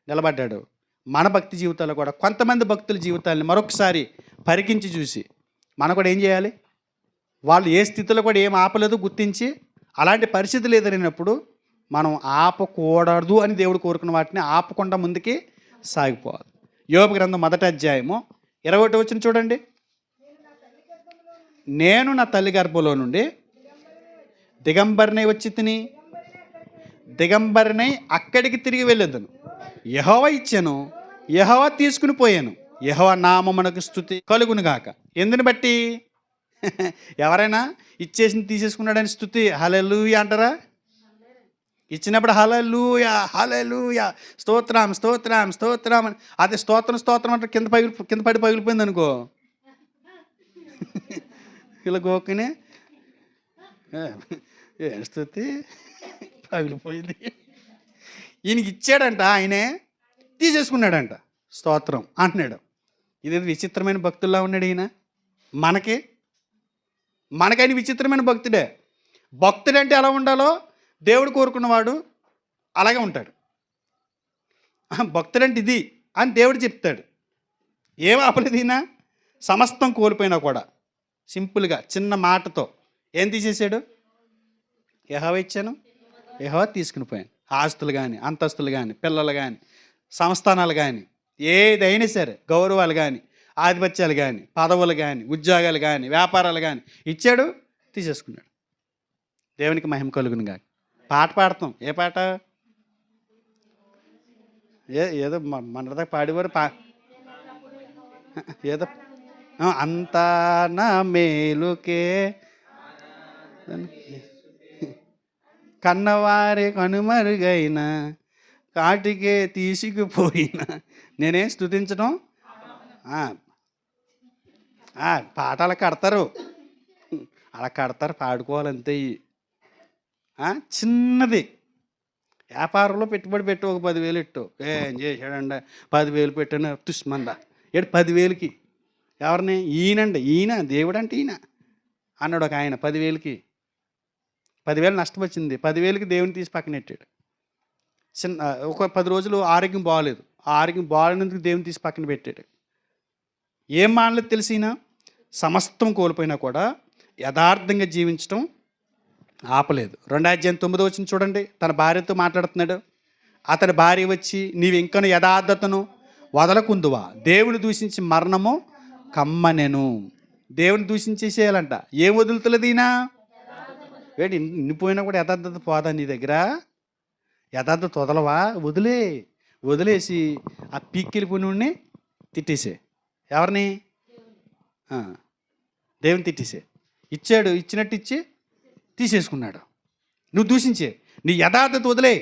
Speaker 1: నిలబడ్డాడు. మన భక్తి జీవితాల్లో కూడా కొంతమంది భక్తుల జీవితాలని మరొకసారి పరికించి చూసి మనం కూడా ఏం చేయాలి? వాళ్ళు ఏ స్థితిలో కూడా ఏం ఆపలేదు గుర్తించి, అలాంటి పరిస్థితులు ఎదురైనప్పుడు మనం ఆపకూడదు అని దేవుడు కోరుకున్న వాటిని ఆపకుండా ముందుకి సాగిపోవాలి. యోబు గ్రంథం 1వ అధ్యాయము 21వ వచనం చూడండి. నేను నా తల్లి గర్భంలో నుండి దిగంబరినై వచ్చి తిని దిగంబరినై అక్కడికి తిరిగి వెళ్ళొద్దును. యెహోవా ఇచ్చాను, యెహోవా తీసుకుని పోయాను, యెహోవా నామమునకు స్తుతి కలుగును గాక. ఎందుని బట్టి? ఎవరైనా ఇచ్చేసి తీసేసుకున్నాడని స్తుతి హల్లెలూయా అంటారా? ఇచ్చినప్పుడు హల్లెలూయా హల్లెలూయా స్తోత్రం స్తోత్రం స్తోత్రం అని అదే స్తోత్రం స్తోత్రం అంటే కింద పడి పగిలిపోయింది అనుకో, ఇలా గోకనే ఏం స్తుతి పగిలిపోయింది. ఈయనకి ఇచ్చాడంట, ఆయనే తీసేసుకున్నాడంట. స్తోత్రం అంటున్నాడు. ఇది విచిత్రమైన భక్తుల్లా ఉన్నాడు ఈయన. మనకైన విచిత్రమైన భక్తుడే. భక్తుడు అంటే ఎలా ఉండాలో దేవుడు కోరుకున్నవాడు అలాగే ఉంటాడు. భక్తుడంటే ఇది అని దేవుడు చెప్తాడు. ఏం ఆపలేదు ఈయన. సమస్తం కోల్పోయినా కూడా సింపుల్గా చిన్న మాటతో ఏం తీసేశాడు? యెహోవా ఇచ్చాను, యెహోవా తీసుకుని పోయాను. ఆస్తులు కానీ, అంతస్తులు కానీ, పిల్లలు కానీ, సంస్థానాలు కానీ, ఏదైనా సరే, గౌరవాలు కానీ, ఆధిపత్యాలు కానీ, పదవులు కానీ, ఉద్యోగాలు కానీ, వ్యాపారాలు కానీ ఇచ్చాడు, తీసేసుకున్నాడు. దేవునికి మహిమ కలుగును గాక. పాట పాడతాం. ఏ పాట? ఏదో మనదా పాడేవారు ఏదో అంతా నా మేలుకే కన్నవారే కనుమరుగైన కాటికే తీసుకుపోయిన నేనేం స్తుతించడం. పాట అలా కడతారు, అలా కడతారు, పాడుకోవాలంతే. చిన్నది వ్యాపారంలో పెట్టుబడి పెట్టి ఒక 10,000 పెట్టు. ఏం చేశాడండి? 10,000 పెట్టాను తుష్మందా ఏడు 10,000కి. ఎవరిని? ఈయన దేవుడు అంటే ఈయన అన్నాడు ఒక ఆయన. 10,000కి 10,000 నష్టం వచ్చింది. 10,000కి దేవుని తీసి పక్కన పెట్టాడు. ఒక 10 రోజులు ఆరోగ్యం బాగలేదు. ఆ ఆరోగ్యం బాగాలేనందుకు దేవుని తీసి పక్కన పెట్టాడు. ఏం మానలేదు తెలిసినా సమస్తం కోల్పోయినా కూడా యథార్థంగా జీవించడం ఆపలేదు. 2వ అధ్యాయం 9వ వచనం చూడండి. తన భార్యతో మాట్లాడుతున్నాడు. అతని భార్య వచ్చి, నీవు ఇంకను యథార్థతను వదలకుందువా? దేవుని దూషించి మరణము కమ్మనెను. దేవుని దూషించేసేయాలంట. ఏం వదులుతులేదు ఈయన? వేటి ఇన్నిపోయినా కూడా యథార్థత పోదా నీ దగ్గర? యథార్థత వదలవా? వదిలేసి ఆ పీక్కిలి పుణ్యుడిని తిట్టేసే. ఎవరిని? దేవుని తిట్టేసే. ఇచ్చాడు, ఇచ్చినట్టు ఇచ్చి తీసేసుకున్నాడు. నువ్వు దూషించే, నీ యథార్థత వదిలే.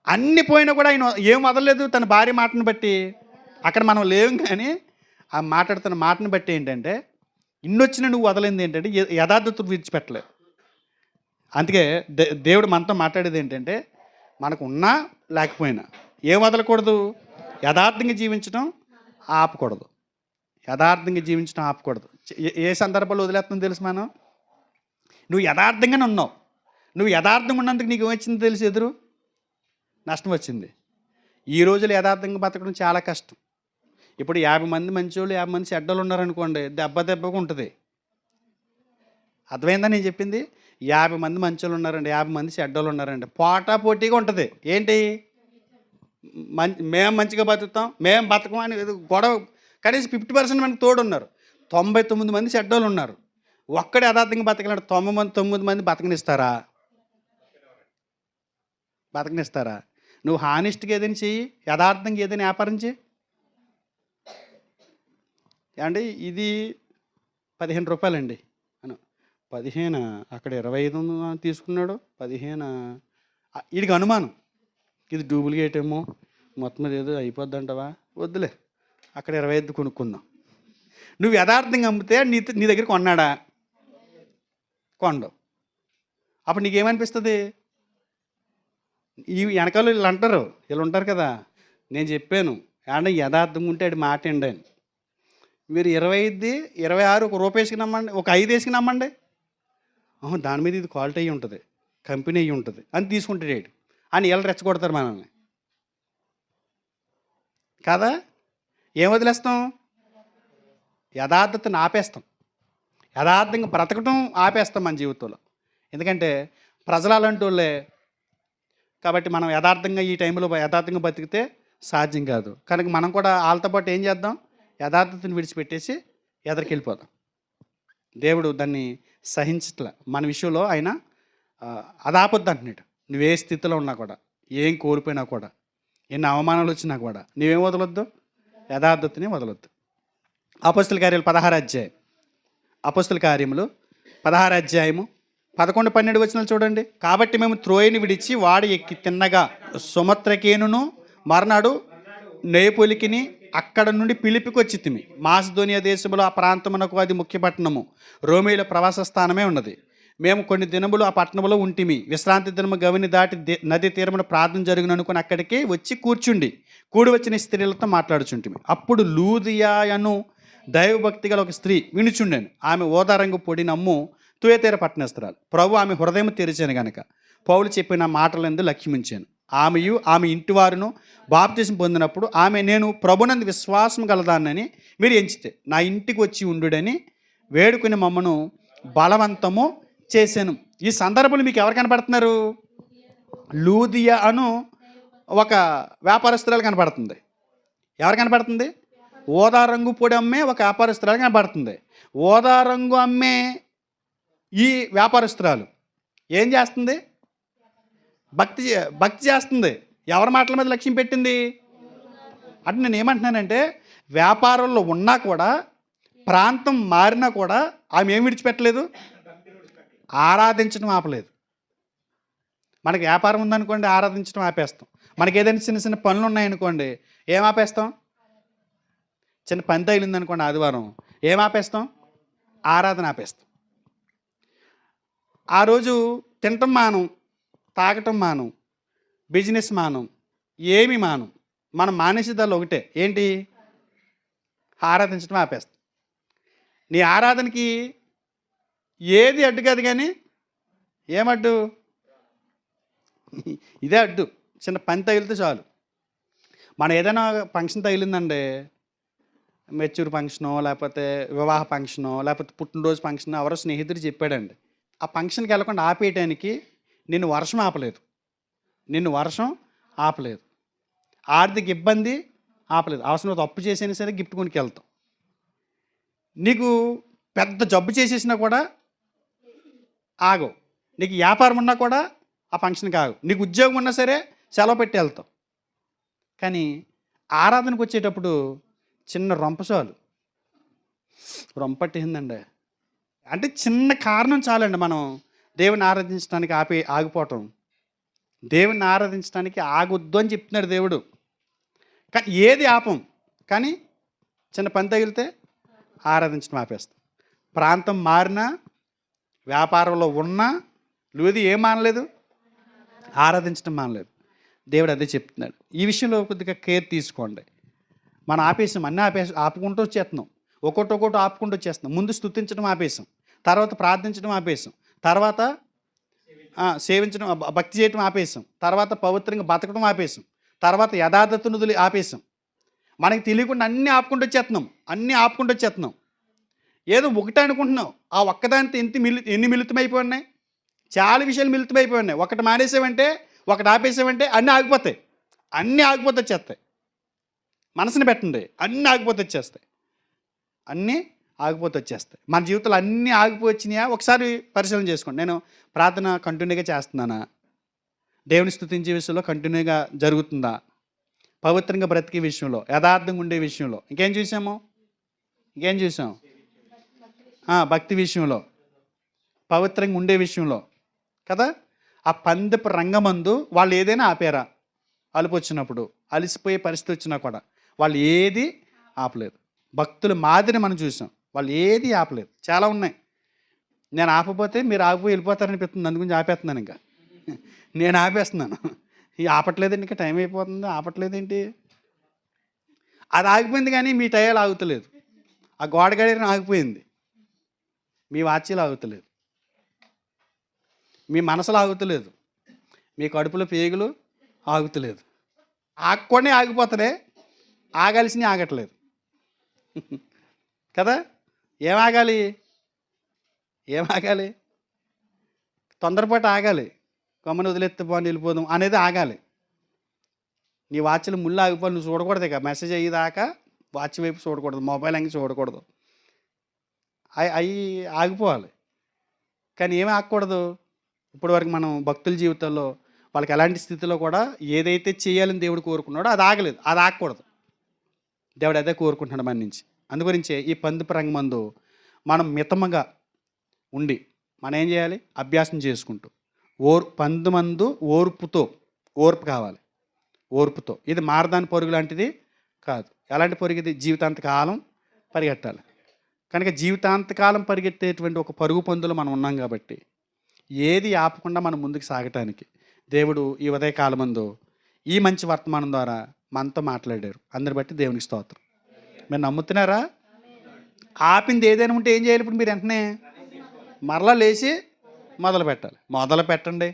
Speaker 1: అన్ని పోయినా కూడా ఆయన ఏం వదలలేదు. తన భార్య మాటను బట్టి అక్కడ మనం లేవు, కానీ ఆ మాట్లాడుతున్న మాటను బట్టి ఏంటంటే ఇన్నొచ్చిన నువ్వు వదలింది ఏంటంటే యథార్థత విడిచిపెట్టలేదు. అందుకే దేవుడు మనతో మాట్లాడేది ఏంటంటే మనకు ఉన్నా లేకపోయినా ఏం వదలకూడదు? యథార్థంగా జీవించడం ఆపకూడదు. యథార్థంగా జీవించడం ఆపకూడదు. ఏ సందర్భాల్లో వదిలేస్తుందో తెలుసు. నువ్వు యథార్థంగానే ఉన్నావు. నువ్వు యథార్థంగా ఉన్నందుకు నీకు ఏమొచ్చిందో తెలుసు? ఎదురు నష్టం వచ్చింది. ఈ రోజులు యథార్థంగా బతకడం చాలా కష్టం. ఇప్పుడు 50 మంది మంచోళ్ళు 50 మంది చెడ్డలు ఉన్నారనుకోండి, దెబ్బకు ఉంటుంది. అర్థమైందా నేను చెప్పింది? 50 మంది మంచోళ్ళు ఉన్నారండి, 50 మంది చెడ్డలు ఉన్నారండి, పోటాపోటీగా ఉంటుంది. ఏంటి? మేము మంచిగా బతుకుతాం, మేము బతకం అని గొడవ. కనీసం 50% మనకి తోడు ఉన్నారు. 99 మంది చెడ్డోళ్ళు ఉన్నారు. ఒక్కడే యథార్థంగా బతకలేడు. 9 మంది బతకనిస్తారా? నువ్వు హానెస్ట్గా ఏదైనా చెయ్యి, యథార్థంగా ఏదైనా వ్యాపారం చేయి. అంటే ఇది 15 రూపాయలండి అను 15 అక్కడ 25 తీసుకున్నాడు. 15 వీడికి అనుమానం, ఇది డూప్లికేట్ ఏమో, మొత్తం మీద ఏదో అయిపోద్ది అంటావా? వద్దులే, అక్కడ 25 కొనుక్కుందాం. నువ్వు యథార్థంగా అమ్మితే నీ దగ్గర కొన్నాడా? కొండవు. అప్పుడు నీకేమనిపిస్తుంది? ఈ వెనకాల వీళ్ళు అంటారు, వీళ్ళు ఉంటారు కదా, నేను చెప్పాను అంటే యథార్థంగా ఉంటే అది మాట అండి అని. మీరు 25, 26 ఒక రూపాయికి నమ్మండి, ఒక 5 వేసుకుని నమ్మండి, దాని మీద ఇది క్వాలిటీ అయ్యి ఉంటుంది, కంపెనీ అయ్యి ఉంటుంది అని తీసుకుంటాడు అని వీళ్ళు రెచ్చగొడతారు మనల్ని కదా. ఏం వదిలేస్తాం? యథార్థతను ఆపేస్తాం. యథార్థంగా బ్రతకటం ఆపేస్తాం మన జీవితంలో. ఎందుకంటే ప్రజలు అలాంటి వాళ్ళే కాబట్టి మనం యథార్థంగా ఈ టైంలో యథార్థంగా బతికితే సాధ్యం కాదు. కనుక మనం కూడా వాళ్ళతో పాటు ఏం చేద్దాం? యథార్థతను విడిచిపెట్టేసి ఎదరికి వెళ్ళిపోదాం. దేవుడు దాన్ని సహించట్లే మన విషయంలో. ఆయన అదాపొద్దు అంటున్నాడు. నువ్వే స్థితిలో ఉన్నా కూడా, ఏం కోల్పోయినా కూడా, ఎన్ని అవమానాలు వచ్చినా కూడా నువ్వేం వదలొద్దు? యథార్థతని వదలొద్దు. అపోస్తల కార్యాలు 16 అధ్యాయం. అపోస్తల కార్యములు 16 అధ్యాయము 11, 12 వచనాలు చూడండి. కాబట్టి మేము త్రోయని విడిచి వాడు ఎక్కి తిన్నగా సుమత్రకేనును మర్నాడు నేపులికిని అక్కడ నుండి పిలిపికి వచ్చితిమి. మాసిదోనియా దేశంలో ఆ ప్రాంతమునకు అది ముఖ్య పట్టణము, రోమీల ప్రవాస స్థానమే ఉన్నది. మేము కొన్ని దినములు ఆ పట్టణంలో ఉంటిమి. విశ్రాంతి దినము గవిని దాటి నది తీరమున ప్రార్థన జరుగును అనుకుని అక్కడికి వచ్చి కూడి వచ్చిన స్త్రీలతో మాట్లాడుచుంటిమి. అప్పుడు లూదియాయను దైవభక్తి గల ఒక స్త్రీ వినుచుండాను. ఆమె ఓదారంగు పొడినమ్ము తుయతీర పట్టణస్తురాలు. ప్రభు ఆమె హృదయం తెరిచాను గనక పౌలు చెప్పిన మాటలందు లక్ష్యమించాను. ఆమెయు ఆమె ఇంటి వారును బాప్తిసం పొందినప్పుడు ఆమె, నేను ప్రభునందు విశ్వాసం గలదానని మీరు ఎంచితే నా ఇంటికి వచ్చి ఉండుడని వేడుకుని మమ్మను బలవంతము చేశాను. ఈ సందర్భంలో మీకు ఎవరు కనపడుతున్నారు? లూదియా అను ఒక వ్యాపారస్తురాలు కనపడుతుంది. ఎవరు కనపడుతుంది? ఓదా రంగు పొడి అమ్మే ఒక వ్యాపారస్తురాలు కనపడుతుంది. ఓదా రంగు అమ్మే ఈ వ్యాపారస్తురాలు ఏం చేస్తుంది? భక్తి చేస్తుంది. ఎవరి మాటల మీద లక్ష్యం పెట్టింది అంటే నేను ఏమంటున్నానంటే, వ్యాపారంలో ఉన్నా కూడా, ప్రాంతం మారినా కూడా ఆమె ఏం విడిచిపెట్టలేదు? ఆరాధించడం ఆపలేదు. మనకి వ్యాపారం ఉందనుకోండి, ఆరాధించడం ఆపేస్తాం. మనకి ఏదైనా చిన్న చిన్న పనులు ఉన్నాయనుకోండి, ఏం ఆపేస్తాం? చిన్న పని తగిలిందనుకోండి ఆదివారం, ఏం ఆపేస్తాం? ఆరాధన ఆపేస్తాం. ఆ రోజు తినటం మానం, తాగటం మానం, బిజినెస్ మానం, ఏమి మానం. మనం మానేసేదాల్లో ఒకటే, ఏంటి? ఆరాధించడం ఆపేస్తాం. నీ ఆరాధనకి ఏది అడ్డు కాదు, కానీ ఏమడ్డు? ఇదే అడ్డు. చిన్న పని తగిలితే చాలు. మనం ఏదైనా ఫంక్షన్ తగిలిందండి, మెచ్యూర్ ఫంక్షనో, లేకపోతే వివాహ ఫంక్షనో, లేకపోతే పుట్టినరోజు ఫంక్షన్, ఎవరో స్నేహితుడు చెప్పాడండి, ఆ ఫంక్షన్కి వెళ్ళకుండా ఆపేయటానికి నిన్ను వర్షం ఆపలేదు, ఆర్థిక ఇబ్బంది ఆపలేదు, అవసరం తప్పు చేసినా సరే గిఫ్ట్ కొనికి వెళ్తాం. నీకు పెద్ద జబ్బు చేసేసినా కూడా ఆగవు. నీకు వ్యాపారం ఉన్నా కూడా ఆ ఫంక్షన్కి ఆగవు. నీకు ఉద్యోగం ఉన్నా సరే సెలవు పెట్టి వెళ్తాం. కానీ ఆరాధనకు వచ్చేటప్పుడు చిన్న రొంపసాలు రొంపట్టేసిందండి. అంటే చిన్న కారణం చాలండి మనం దేవుని ఆరాధించడానికి ఆగిపోవటం. దేవుని ఆరాధించడానికి ఆగొద్దు అని చెప్తున్నాడు దేవుడు. కానీ ఏది ఆపం, కానీ చిన్న పని తగిలితే ఆరాధించడం ఆపేస్తాం. ప్రాంతం మారినా, వ్యాపారంలో ఉన్నా, లూది ఏం మానలేదు? ఆరాధించడం మానలేదు. దేవుడు అదే చెప్తున్నాడు. ఈ విషయంలో కొద్దిగా కేర్ తీసుకోండి. మనం ఆపేసాం, అన్నీ ఆపుకుంటూ వచ్చేస్తున్నాం, ఒక్కొక్కటి ఆపుకుంటూ వచ్చేస్తున్నాం. ముందు స్తుతించడం ఆపేసాం, తర్వాత ప్రార్థించడం ఆపేసాం, తర్వాత సేవించడం, భక్తి చేయడం ఆపేసాం, తర్వాత పవిత్రంగా బతకడం ఆపేసాం, తర్వాత యథార్థతను ఆపేసాం. మనకి తెలియకుండా అన్నీ ఆపుకుంటూ వచ్చేస్తున్నాం. ఏదో ఒకటే అనుకుంటున్నాం, ఆ ఒక్కదానితో ఎన్ని మిళితమైపోయినాయి? చాలా విషయాలు మిళితమైపోయినాయి. ఒకటి మానేసామంటే, ఒకటి ఆపేసామంటే అన్నీ ఆగిపోతాయి వచ్చేస్తాయి. మనసుని పెట్టండి, అన్నీ ఆగిపోతే వచ్చేస్తాయి. మన జీవితంలో అన్నీ ఆగిపోవచ్చినాయా? ఒకసారి పరిశీలన చేసుకోండి. నేను ప్రార్థన కంటిన్యూగా చేస్తున్నానా? దేవుని స్తుతించే విషయంలో కంటిన్యూగా జరుగుతుందా? పవిత్రంగా బ్రతికే విషయంలో, యథార్థంగా ఉండే విషయంలో ఇంకేం చూసాం? భక్తి విషయంలో, పవిత్రంగా ఉండే విషయంలో కదా. ఆ పందెపు రంగమందు వాళ్ళు ఏదైనా ఆపారా? అలుపు వచ్చినప్పుడు, అలసిపోయే పరిస్థితి వచ్చినా కూడా వాళ్ళు ఏది ఆపలేదు. భక్తుల మాదిరి మనం చూసాం, వాళ్ళు ఏది ఆపలేదు. చాలా ఉన్నాయి. నేను ఆపకపోతే మీరు ఆగిపోయి వెళ్ళిపోతారనిపిస్తుంది, అందుగురించి ఆపేస్తున్నాను. ఇంకా నేను ఆపేస్తున్నాను. ఆపట్లేదండి, ఇంకా టైం అయిపోతుంది, ఆపట్లేదేంటి? అది ఆగిపోయింది, కానీ మీ టయాలు ఆగుతలేదు. ఆ గోడ గడియని ఆగిపోయింది, మీ వాచ్యాలు ఆగుతలేదు, మీ మనసులో ఆగుతలేదు, మీ కడుపులో పేగులు ఆగుతలేదు. ఆగకుండా ఆగిపోతారే, ఆగాల్సినవి ఆగట్లేదు కదా. ఏం ఆగాలి? తొందరపాటు ఆగాలి. కొమ్మని వదిలేస్తే బాగుంది, వెళ్ళిపోదాం అనేది ఆగాలి. నీ వాచ్లు ముళ్ళు ఆగిపోయి నువ్వు చూడకూడదు. ఇక మెసేజ్ అయ్యేదాకా వాచ్ వైపు చూడకూడదు, మొబైల్ అంగి చూడకూడదు, అవి ఆగిపోవాలి. కానీ ఏమి ఆగకూడదు? ఇప్పటి వరకు మనం భక్తుల జీవితాల్లో వాళ్ళకి ఎలాంటి స్థితిలో కూడా ఏదైతే చేయాలని దేవుడు కోరుకున్నాడో అది ఆగలేదు, అది ఆగకూడదు. దేవుడు అదే కోరుకుంటున్నాడు మన నుంచి. అందుగురించే ఈ పందుపు రంగమందు మనం మితముగా ఉండి మనం ఏం చేయాలి? అభ్యాసం చేసుకుంటూ పందుమందు ఓర్పు కావాలి. ఓర్పుతో. ఇది మారదాని పరుగు లాంటిది కాదు. ఎలాంటి పరుగు ఇది? జీవితాంతకాలం పరిగెట్టాలి. కనుక జీవితాంతకాలం పరిగెత్తేటువంటి ఒక పరుగు పందులో మనం ఉన్నాం కాబట్టి ఏది ఆపకుండా మనం ముందుకు సాగటానికి దేవుడు ఈ ఉదయకాలమందు ఈ మంచి వర్తమానం ద్వారా మనతో మాట్లాడారు. అందరి బట్టి దేవునికి స్తోత్రం. మీరు నమ్ముతున్నారా? ఆపింది ఏదైనా ఉంటే ఏం చేయాలి? ఇప్పుడు మీరు వెంటనే మరలా లేచి మొదలు పెట్టాలి. మొదలు పెట్టండి.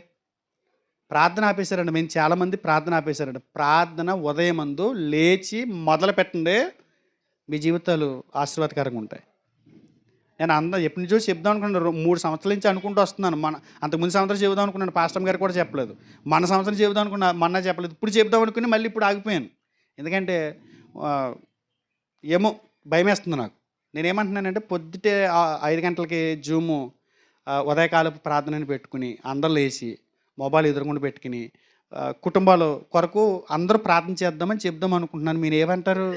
Speaker 1: ప్రార్థన ఆపేశారండి. మేము చాలామంది ప్రార్థన ఆపేశారండి. ప్రార్థన ఉదయమందు లేచి మొదలు పెట్టండి. మీ జీవితాలు ఆశీర్వాదకరంగా ఉంటాయి. నేను ఎప్పటి నుంచో చెప్దాం అనుకున్నాను. 3 సంవత్సరాల నుంచి అనుకుంటూ వస్తున్నాను. అంతకుముందు సంవత్సరం చెబుదాం అనుకున్నాను. పాస్టర్ గారు కూడా చెప్పలేదు. మన సంవత్సరం చెబుదాం అనుకున్నా, మొన్న చెప్పలేదు. ఇప్పుడు చెబుదాం అనుకుని మళ్ళీ ఇప్పుడు ఆగిపోయాను. ఎందుకంటే ఏమో భయమేస్తుంది నాకు. నేనేమంటున్నానంటే పొద్దుటే 5 గంటలకి జూము ఉదయకాలపు ప్రార్థనని పెట్టుకుని అందరూ లేచి మొబైల్ ఎదురుగుండా పెట్టుకుని కుటుంబాల కొరకు అందరూ ప్రార్థన చేద్దామని చెప్దాం అనుకుంటున్నాను. మీరు ఏమంటారు?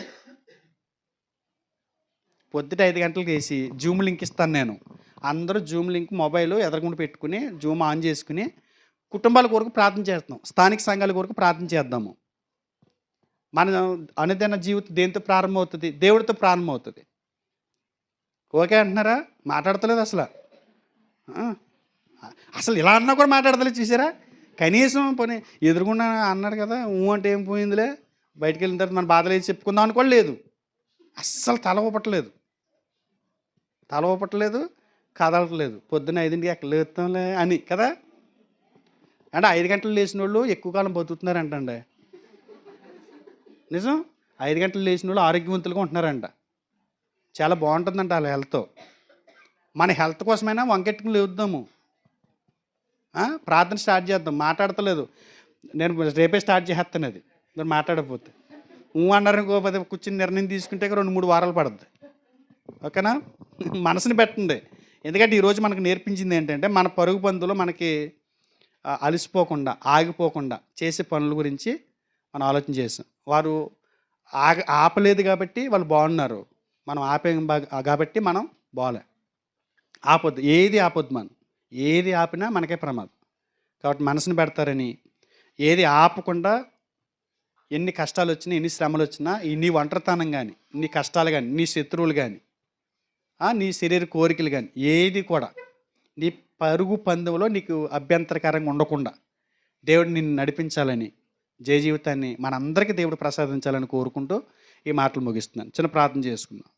Speaker 1: పొద్దుట 5 గంటలకు వేసి జూమ్ లింక్ ఇస్తాను నేను. అందరూ జూమ్ లింక్ మొబైల్ ఎదురుగుండా పెట్టుకుని జూమ్ ఆన్ చేసుకుని కుటుంబాల కొరకు ప్రార్థన చేస్తాం. స్థానిక సంఘాల కొరకు ప్రార్థన చేద్దాము. మన అనుదిన జీవితం దేనితో ప్రారంభమవుతుంది? దేవుడితో ప్రారంభమవుతుంది. ఓకే అంటున్నారా? మాట్లాడతలేదు అసలు ఇలా అన్నా కూడా మాట్లాడతలేదు. చూసారా? కనీసం పోనీ ఎదురుగుండా అన్నాడు కదా, అంటే ఏం పోయిందిలే, బయటికి వెళ్ళిన తర్వాత మన బాధలు ఏది చెప్పుకుందాం అని కూడా లేదు. అస్సలు తల ఊపట్లేదు, కదలట్లేదు. పొద్దున్న 5ంటికి ఎక్కడ లేస్తాంలే అని కదా. అంటే 5 గంటలు లేచిన వాళ్ళు ఎక్కువ కాలం బతుకుతున్నారంటండి. నిజం. 5 గంటలు లేచిన వాళ్ళు ఆరోగ్యవంతులుగా ఉంటున్నారంట. చాలా బాగుంటుందంట వాళ్ళ హెల్త్. మన హెల్త్ కోసమైనా వంకెట్టుకుని లేవుద్దాము. ప్రార్థన స్టార్ట్ చేద్దాం. మాట్లాడతలేదు. నేను రేపే స్టార్ట్ చేస్తాను. అది మీరు మాట్లాడకపోతే అన్నారు ఇంకోపోతే కూర్చుని నిర్ణయం తీసుకుంటే 2-3 వారాలు పడుద్ది. ఓకేనా? మనసుని పెట్టండి. ఎందుకంటే ఈరోజు మనకు నేర్పించింది ఏంటంటే మన పరుగు పందులో మనకి అలసిపోకుండా ఆగిపోకుండా చేసే పనుల గురించి మనం ఆలోచన చేసాం. వారు ఆపలేదు కాబట్టి వాళ్ళు బాగున్నారు. మనం ఆపేం కాబట్టి మనం బాగలే. ఆపొద్దు. ఏది ఆపినా మనకే ప్రమాదం. కాబట్టి మనసుని పెడతారని ఏది ఆపకుండా ఎన్ని కష్టాలు వచ్చినా, ఎన్ని శ్రమలు వచ్చినా, నీ ఒంటరితనం కానీ, నీ కష్టాలు కానీ, నీ శత్రువులు కానీ, నీ శరీర కోరికలు కానీ ఏది కూడా నీ పరుగు పందెంలో నీకు అభ్యంతరకరంగా ఉండకుండా దేవుడు నిన్ను నడిపించాలని, జయ జీవితాన్ని మనందరికీ దేవుడు ప్రసాదించాలని కోరుకుంటూ ఈ మాటలు ముగిస్తున్నాను. చిన్న ప్రార్థన చేసుకుందాం.